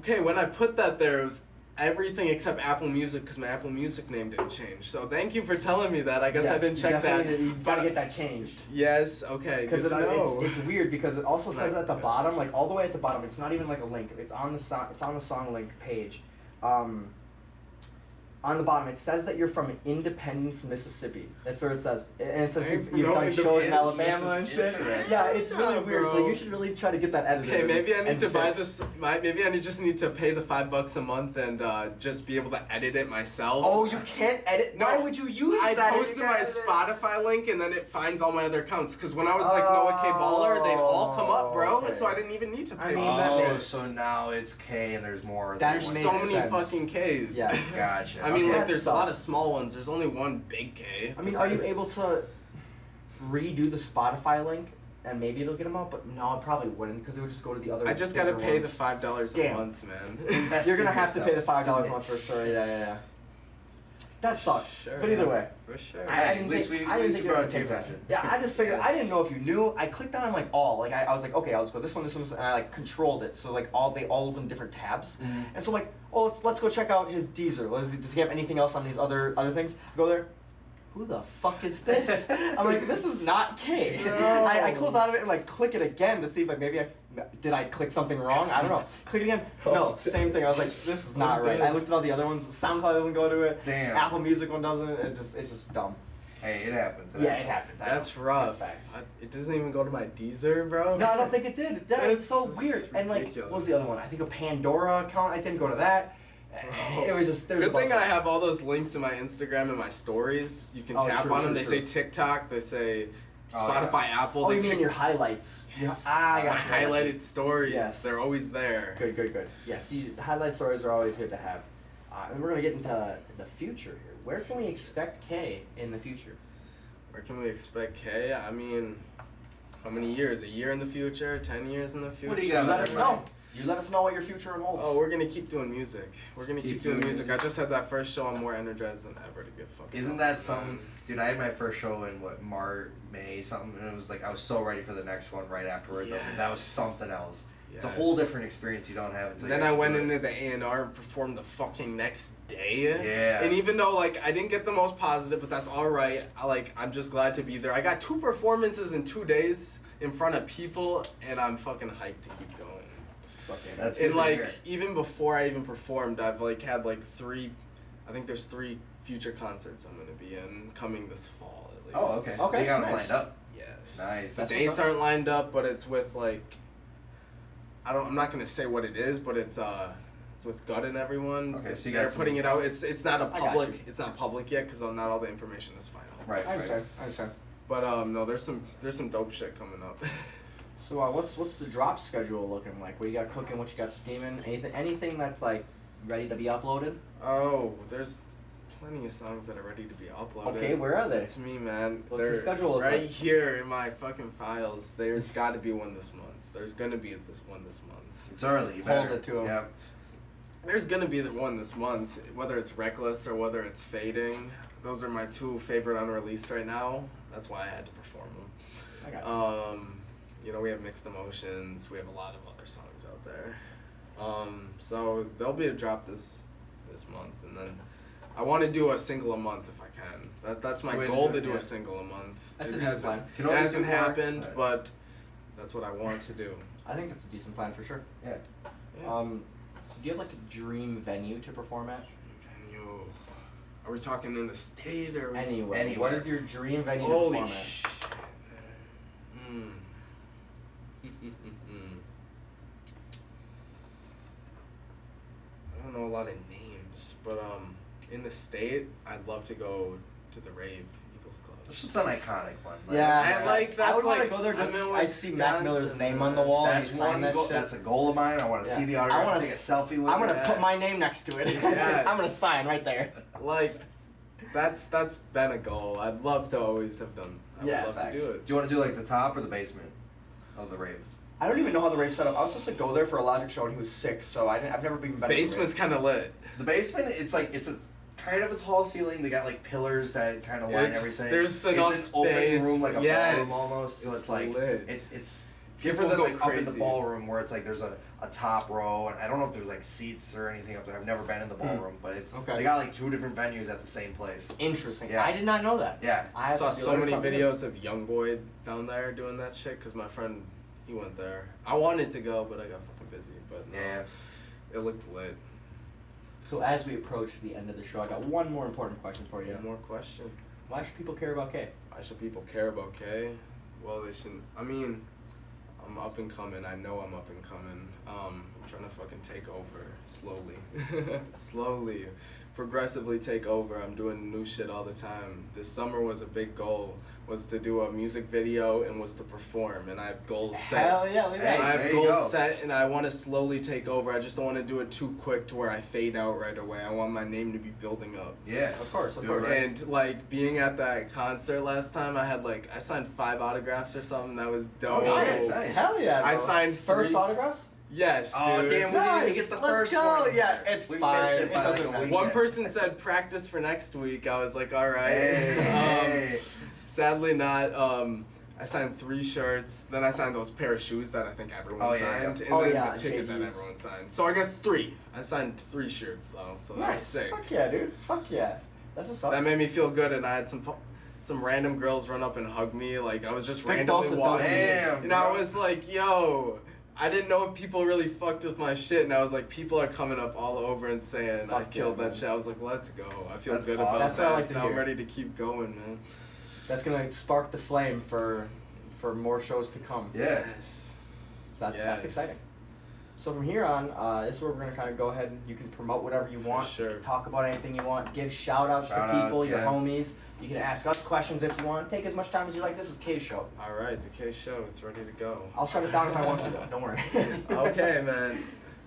When I put that there, it was everything except Apple Music because my Apple Music name didn't change. So thank you for telling me that. I guess I didn't check that. You gotta get that changed. Yes, okay. Because it's weird because it also says at the bottom, like all the way at the bottom, it's not even like a link. It's on the song link page. on the bottom, it says that you're from Independence, Mississippi. That's where it says. And it says you've No, done shows in Independence, Alabama and shit. Interesting. Yeah, it's really Yeah, weird. bro. So you should really try to get that edited. Okay, maybe I need and to buy fixed. this. Maybe I just need to pay the $5 a month and just be able to edit it myself. Oh, you can't edit? No, Why would you use I that? if you posted can't my edit? Spotify link and then it finds all my other accounts. Because when I was like Noah Kae Baller, they'd all come up, bro. Okay. So I didn't even need to pay I mean, for that shit. makes- so now it's K and there's more. That There's makes so many sense. fucking Ks. Yeah. Gotcha. I mean, Okay. like, That there's a lot of sucks. small ones. There's only one big K. I mean, are you able to redo the Spotify link and maybe it'll get them out? But no, it probably wouldn't because it would just go to the other. I just gotta bigger pay the ones. $5 a Damn. month, man. Invest You're in gonna have to pay the yourself. $5 a month for sure. Yeah. That sucks. Sure, But either yeah. way. For sure. I Hey, didn't at least think, we- I at didn't least think we you were brought gonna it to take your that. attention. Yeah, I just figured I Yes. didn't know if you knew. I clicked on. I'm like, oh, like I was like, okay, I'll just go this one, and I like controlled it. So like all of them different tabs. Mhm. And so like, oh, let's go check out his Deezer. Does he have anything else on these other things? Go there. Who the fuck is this? I'm like, this is not K. No. I close out of it and like click it again to see if like maybe did I click something wrong? I don't know. Click it again. No, same thing. I was like, this is not right. I looked at all the other ones. SoundCloud doesn't go to it. Damn. Apple Music one doesn't. It's just dumb. Hey, it happens. Yeah, it happens. I That's know. rough. That's facts. It doesn't even go to my Deezer, bro. No, I don't think it did. That is That's so weird. And like, what was the other one? I think a Pandora account. I didn't go to that. It was just. Good thing I have all those links in my Instagram and my stories. You can Oh, tap true, on true, them. They true. say TikTok. They say Oh, Spotify, Apple. Oh, they you mean tick- your highlights? Yes. I my got you, I got you. highlighted stories. Yes. They're always there. Good. Yes, highlight stories are always good to have. And we're gonna get into the future here. Where can we expect K in the future? Where can we expect K? I mean, how many years? A year in the future? 10 years in the future? What do you got? Let us know. You let us know what your future holds. Oh, we're gonna keep doing music. We're gonna keep doing doing music. I just had that first show. I'm more energized than ever to get fucking. Isn't that something? Dude, I had my first show in May something, and it was like I was so ready for the next one right afterwards. I was like, that was Yes. something else. It's a Yes. whole different experience you don't have until. Then you I actually went do it. into the A&R and performed the fucking next day. Yeah. And even though like I didn't get the most positive, but that's all right. I'm just glad to be there. I got 2 performances in 2 days in front of people, and I'm fucking hyped to keep going. That's And good to like hear. even before I even performed, I've like had like 3. I think there's 3 future concerts I'm gonna be in coming this fall at least. Oh, okay. Okay, You got them nice. lined up. Yes. Nice. The That's dates what's up. aren't lined up, but it's with like I'm not gonna say what it is, but it's with Gut and everyone. Okay, so you They're got some- putting it out. It's not a got public. you. It's not public yet because not all the information is final. Right. I understand. But no, there's some dope shit coming up. So what's the drop schedule looking like? What you got cooking? What you got steaming? Anything that's like ready to be uploaded? Oh, there's plenty of songs that are ready to be uploaded. Okay, where are they? That's me, man. What's the They're schedule look right like? here in my fucking files. There's got to be one this month. There's gonna be one this month. It's early. You Hold better. it to 'em. Yeah. There's gonna be the one this month, whether it's Reckless or whether it's Fading. Those are my 2 favorite unreleased right now. That's why I had to perform them. I got you. You know, we have Mixed Emotions. We have a lot of other songs out there. So there'll be a drop this month, and then I want to do a single a month if I can. That's my Sweet, goal to do yeah. a single a month. That's a It decent hasn't, plan. Can it always hasn't do more, happened, but- but that's what I want to do. I think that's a decent plan for sure. Yeah. Yeah. So do you have like a dream venue to perform at? Venue. Are we talking in the state or? Anywhere. Anywhere. What is your dream venue to Holy perform at? shit. I don't know a lot of names, but in the state, I'd love to go to the Rave Eagles Club. It's just an iconic one. Yeah, I like- I that's would want to like- go there just I'm in I see Mac Miller's Wisconsin, name on the wall. and That's he signed one that goal. shit. That's a goal of mine. I want to Yeah. see the I autograph. wanna Take a s- selfie with I'm it. gonna put my name next to it. Yes. I'm gonna sign right there. Like, that's been a goal. I'd love to always have done. I Yeah, would love facts. to do it. Do you want to do like the top or the basement of the rave? I don't even know how the rave's set up. I was supposed to go there for a Logic show and he was sick, so I've never been better. Basement's kind of lit. The basement, it's a kind of a tall ceiling. They got like pillars that kind of line It's- everything. there's it's enough an space. open room, like a Yes. ballroom almost. So It's it's like lit. it's People different than go like up in the crazy. ballroom where it's like there's a top row, and I don't know if there's like seats or anything up there. I've never been in the ballroom, but it's Okay. they got like 2 different venues at the same place. Interesting. Yeah. I did not know that. Yeah. I saw have to so learn many something. videos of YoungBoy down there doing that shit because my friend, he went there. I wanted to go, but I got fucking busy. But no, Yeah. it looked lit. So as we approach the end of the show, I got one more important question for you. One more question. Why should people care about Kae? Why should people care about Kae? Well, they shouldn't. I mean, I'm up and coming. I know I'm up and coming. I'm trying to fucking take over slowly. Slowly. Progressively take over. I'm doing new shit all the time. This summer was a big goal, was to do a music video and was to perform, and I have goals set. Hell yeah, look at that. I have goals set, and I want to slowly take over. I just don't want to do it too quick to where I fade out right away. I want my name to be building up. Yeah, of course. Right. And like being at that concert last time, I signed 5 autographs or something. That was dope. Oh, nice. Hell yeah, bro. I signed 3. First autographs? Yes, dude. Oh, damn, we didn't even get the first one. Yeah, it's we fine. missed It by doesn't like a matter. week. One person said practice for next week. I was like, all right. Hey. Sadly not. I signed 3 shirts. Then I signed those pair of shoes that I think everyone signed. And then the ticket that everyone signed. So I guess 3. I signed 3 shirts though. So that was sick. Fuck yeah, dude. Fuck yeah. That's what's up. That made me feel good, and I had some random girls run up and hug me. Like I was just Big randomly Dulcet walking. Damn, And I bro. was like, yo. I didn't know if people really fucked with my shit, and I was like, people are coming up all over and saying I killed that shit. I was like, let's go. I feel good about That's that. what I like to Now I'm hear. ready to keep going, man. That's gonna spark the flame for more shows to come. Yeah. Yes. So that's exciting. So from here on, this is where we're gonna kind of go ahead and you can promote whatever you want. sure. You can talk about anything you want. Give shout outs to people, your homies. You can ask us questions if you want. Take as much time as you like. This is Kae's show. All right, the K show. It's ready to go. I'll shut it down if I want to, though. Don't worry. Okay, man.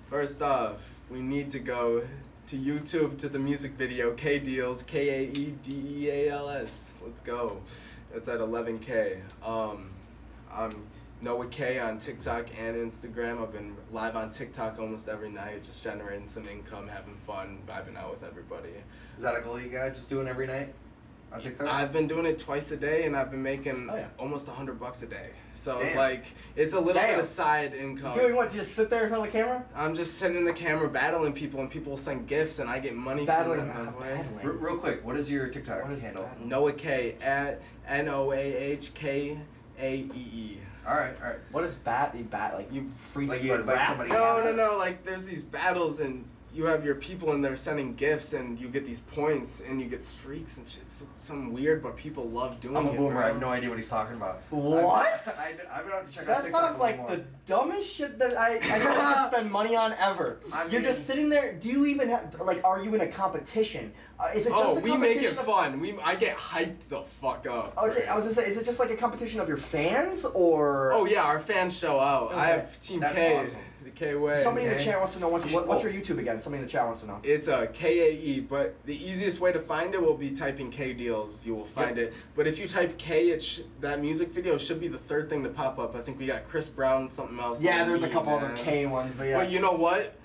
First off, we need to go to YouTube to the music video Kae Deals, Kaedeals. Let's go. That's at 11K. I'm Noah Kae on TikTok and Instagram. I've been live on TikTok almost every night, just generating some income, having fun, vibing out with everybody. Is that a goal you got? Just doing every night on TikTok? I've been doing it twice a day, and I've been making almost $100 a day. So like, it's a little bit of side income. Doing what? Just sit there in front of the camera? I'm just sitting in the camera battling people, and people send gifts, and I get money from them that way. Real quick, what is your TikTok handle? Noah Kae at NOAHKAEE. Alright. What is bat? Like You freestyle like you invite rap? somebody. No. Like there's these battles, and you have your people, and they're sending gifts, and you get these points, and you get streaks and shit. It's some weird, but people love doing it. I'm a boomer. bro. I have no idea what he's talking about. What? I've been have to check out That TikTok sounds a like little the more. dumbest shit that I never would spend money on ever. You're just sitting there. Do you even have like? Are you in a competition? Is it just a we make it competition fun. I get hyped the fuck up. Okay, I was gonna say, is it just like a competition of your fans or? Oh yeah, our fans show out. I have Team That's K, awesome. the K way. Somebody in the chat wants to know what's your YouTube again. Somebody in the chat wants to know. It's a KAE, but the easiest way to find it will be typing Kae Deals. You will find it. But if you type K, that music video should be the 3rd thing to pop up. I think we got Chris Brown, something else. Yeah, there's a couple other K ones, but yeah. But you know what?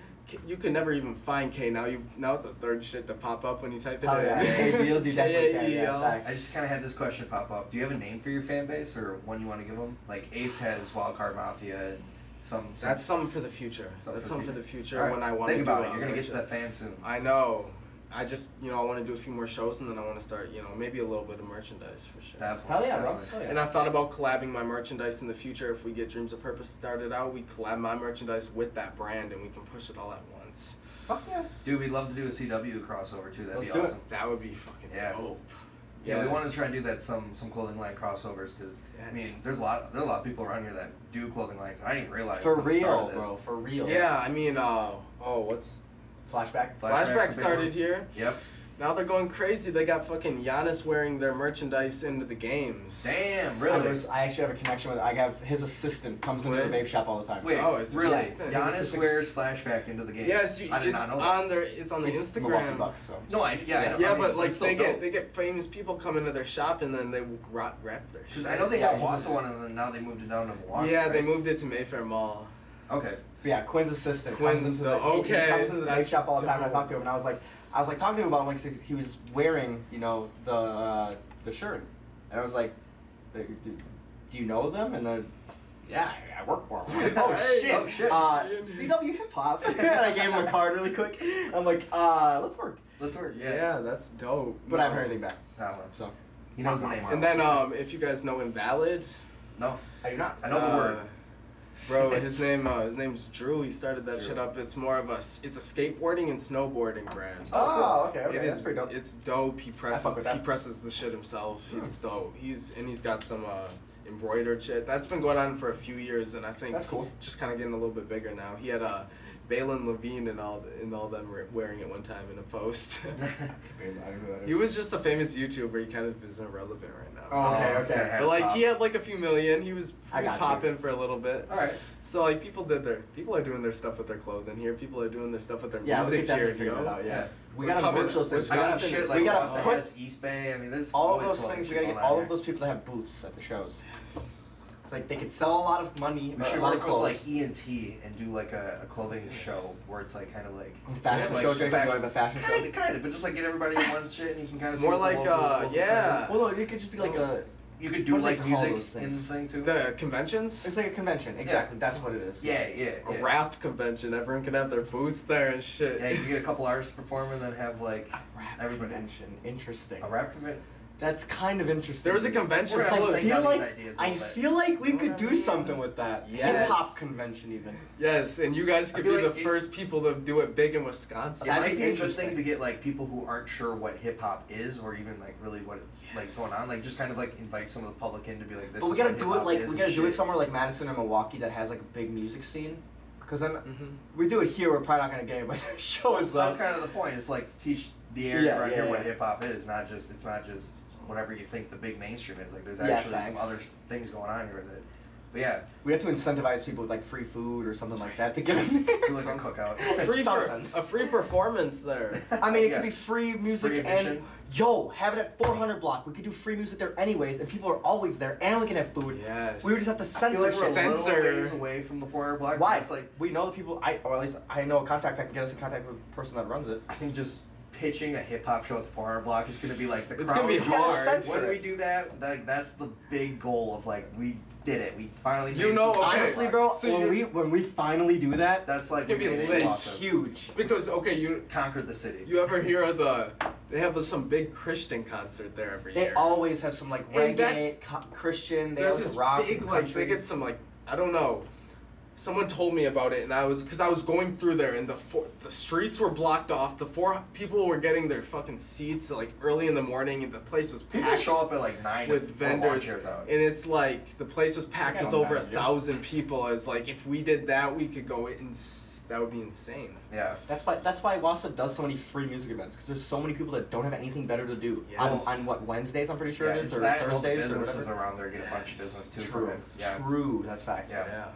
You can never even find K now. Now it's a 3rd shit to pop up when you type it Oh in. yeah, K Deals, you definitely can. K-A-E, Yeah, facts. I just kind of had this question pop up. Do you have a name for your fan base or one you want to give them? Like Ace has Wildcard Mafia and some That's something for the future. That's something for the future Right. when I want to think do about it. You're going to get to merch- that fan soon. I know. I just, I want to do a few more shows, and then I want to start, maybe a little bit of merchandise for sure. Definitely. Hell yeah, bro. definitely. Hell yeah. And I thought about collabing my merchandise in the future. If we get Dreams of Purpose started out, we collab my merchandise with that brand, and we can push it all at once. Fuck yeah. Dude, we'd love to do a CW crossover too. That'd Let's be do it. awesome. That would be fucking dope. Yeah, we Yes. want to try and do that some clothing line crossovers because I mean there's a lot of people around here that do clothing lines. I didn't even realize For until the start real, of this. bro. For real. Yeah, I mean, what's Flashback. Flashback's a Flashback big started one. here. Yep. Now they're going crazy. They got fucking Giannis wearing their merchandise into the games. Damn, really? I actually have a connection with. I have his assistant comes into the vape shop all the time. Wait, Oh, it's really? assistant. Giannis wears Flashback into the game. Yes, I did it's not know that. on their. It's on the It's Milwaukee Instagram. Bucks, so. No, I know. Yeah, I mean, but like it's still they dope. get famous people come into their shop, and then they rap their shit. Because I know they Yeah, had he's Wausau one, and then now they moved it down to Milwaukee. Yeah, they right? moved it to Mayfair Mall. Okay. But yeah, Quinn's assistant Quinn's comes into the- the he okay, comes into the vape that's shop all the time. And I dope. talked to him, and I was like talking to him about when he was wearing, the shirt, and I was like, do you know them? And then, yeah, I work for him. I'm like, oh Hey, shit. oh, shit. CWHipHop. And I gave him a card really quick. I'm like, let's work. Let's work. Yeah, that's dope. But I haven't heard anything back. So So he knows the name. And then if you guys know Invalid, No, I do not. I know the word. Bro, his name's Drew. He started that shit up. It's more of it's a skateboarding and snowboarding brand. Oh, okay. That's pretty dope. It's dope. He with presses the shit himself. It's dope. He's got some embroidered shit. That's been going on for a few years, and I think that's cool. Just kind of getting a little bit bigger now. He had Balin Levine and all them wearing it one time in a post. He was just a famous YouTuber. He kind of is irrelevant right now. Oh, okay. But like he had like a few million. He was popping for a little bit. All right. So like people are doing their stuff with their clothing here. People are doing their stuff with their music here. We could figure it out. Yeah. We We're gotta merch those things. We gotta put East Bay. I mean, there's all of those things. We gotta get all of those people to have booths at the shows. Yes. It's like they could sell a lot of money. We should work with like E&T and do like a clothing show where it's like kind of like fashion show. Do like a fashion show? Kind of, but just like get everybody in one shit and you can kind of more like yeah. Well, no, you could just be like a. You could do like music in the thing too. The conventions? It's like a convention. Exactly. Yeah. That's what it is. Yeah. A rap convention. Everyone can have their booths there and shit. Yeah, you get a couple artists perform and then have like a rap everybody. Convention. Interesting. A rap convention. That's kind of interesting. There was a convention. I feel like we could do something with that. Yes. Hip-hop convention even. Yes, and you guys could be the first people to do it big in Wisconsin. It might be interesting to get like people who aren't sure what hip-hop is or even like really what like going on. Like just kind of like invite some of the public in to be like this. But we gotta do it like we gotta do it somewhere like Madison or Milwaukee that has like a big music scene. Because then we do it here, we're probably not gonna get it, but the show is that's kind of the point. It's like to teach the area right here what hip-hop is. It's not just whatever you think the big mainstream is. Like there's actually some other things going on here with it. But yeah. We have to incentivize people with like free food or something like that to get them there. Do like a cookout. A free performance there. I mean, it could be free music and have it at 400 block. We could do free music there anyways, and people are always there, and we can have food. Yes. We would just have to censor. I feel like we're a little ways away from the 400 block. Why? It's like we know the people. Or at least I know a contact that can get us in contact with the person that runs it. I think just pitching a hip hop show at the 400 block is gonna be like the crowd. It's gonna be hard. When we do that, that's the big goal of like we did it. We finally. Honestly, bro. So when we finally do that, that's like it's gonna be lit. Awesome. Huge. Because you conquered the city. You ever hear of they have some big Christian concert there every year. They always have some like reggae, Christian. There's this rock big they get some like I don't know. Someone told me about it, and I was going through there, and the streets were blocked off. The 4 people were getting their fucking seats like early in the morning, and the place was packed. People show up at like 9 with vendors, and it's like the place was packed with over 1,000 people. I was like, if we did that, we could go in. That would be insane. Yeah. That's why Wassa does so many free music events because there's so many people that don't have anything better to do. Yes. On what Wednesdays? I'm pretty sure it is, or Thursdays or whatever. Around there get a bunch of business too. True. True. That's facts. Yeah.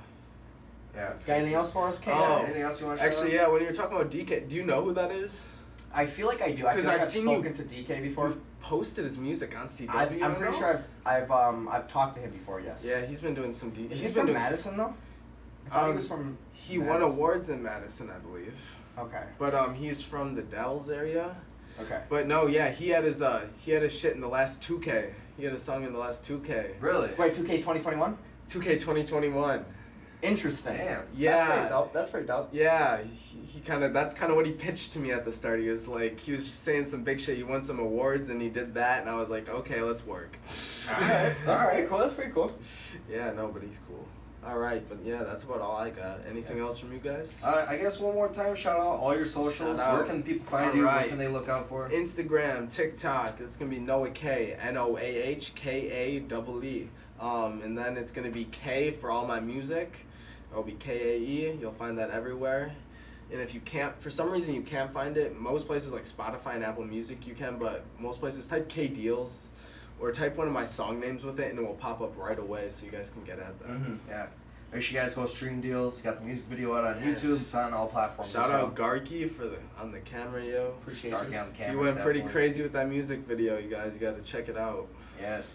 Got anything else for us, Kae? Anything else you want to Actually, yeah, when you were talking about DK, do you know who that is? I feel like I do. I feel like I've spoken to DK before. You've posted his music on CW. I'm pretty sure I've talked to him before, yes. Yeah, he's been doing some DK. He's from Madison, though? I thought he was from He won awards in Madison, I believe. Okay. But he's from the Dells area. Okay. But no, yeah, he had his shit in the last 2K. He had a song in the last 2K. Really? Wait, 2K 2021? 2K 2021. Interesting. Damn. Yeah. That's very dope. Yeah, that's kind of what he pitched to me at the start. He was just saying some big shit. He won some awards and he did that, and I was like, okay, let's work. Alright. That's pretty cool. Yeah, no, but he's cool. Alright, but yeah, that's about all I got. Anything else from you guys? I guess one more time, shout out all your socials. Where can people find you? What can they look out for? Instagram, TikTok. It's going to be Noah Kae, NOAHKAEE. And then it's going to be K for all my music. It'll be KAE. You'll find that everywhere. And if you can't, for some reason you can't find it, most places like Spotify and Apple Music you can, but most places type K Deals or type one of my song names with it and it will pop up right away so you guys can get at that. Mm-hmm. Yeah. Make sure you guys go stream Deals. Got the music video out on YouTube. It's on all platforms. Shout out Garke on the camera, yo. Appreciate Garke on the camera. You went pretty crazy with that music video, you guys. You got to check it out. Yes.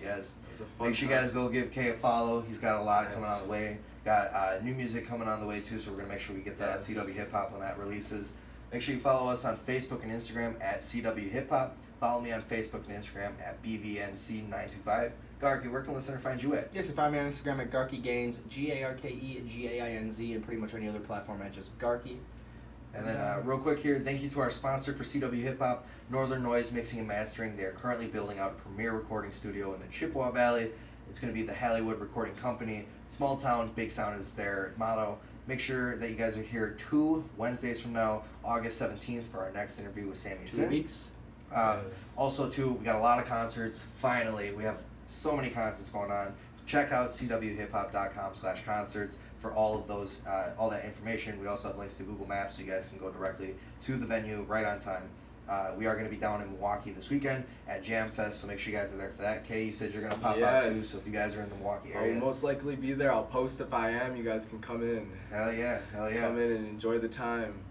Make sure you guys go give Kae a follow. He's got a lot coming on the way. Got new music coming on the way too, so we're gonna make sure we get that on CWHipHop when that releases. Make sure you follow us on Facebook and Instagram at CWHipHop. Follow me on Facebook and Instagram at bvnc925. Garke, where can listener find you at? Yes, you find me on Instagram at GarkeGains, GarkeGainz, and pretty much any other platform at just Garke. And then real quick here, thank you to our sponsor for CWHipHop, Northern Noise Mixing and Mastering. They are currently building out a premier recording studio in the Chippewa Valley. It's going to be the Hollywood Recording Company. Small town, big sound is their motto. Make sure that you guys are here 2 Wednesdays from now, August 17th, for our next interview with Sammy 2 Sin. weeks. Also, too, we got a lot of concerts. Finally, we have so many concerts going on. Check out CWHipHop.com/concerts for all of those, all that information. We also have links to Google Maps, so you guys can go directly to the venue right on time. We are going to be down in Milwaukee this weekend at Jam Fest, so make sure you guys are there for that. Kay, you said you're going to pop out too, so if you guys are in the Milwaukee area. I'll most likely be there. I'll post if I am. You guys can come in. Hell yeah, hell yeah. Come in and enjoy the time.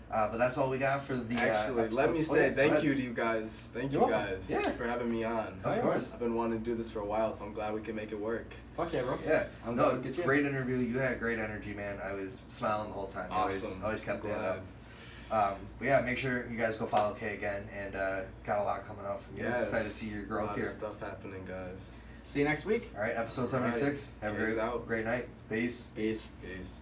But that's all we got for the Actually, let me say thank you to you guys. Thank you guys for having me on. Of course. I've been wanting to do this for a while, so I'm glad we can make it work. Fuck yeah, bro. Yeah. I'm no, glad to get you. great interview. You had great energy, man. I was smiling the whole time. Awesome. Always kept I'm that glad. up. But yeah, make sure you guys go follow Kay again, and got a lot coming out from you. Yes. Excited to see your growth a lot here. of stuff happening, guys. See you next week. All right, episode 76. Have a Kay's out. great night. Peace. Peace. Peace.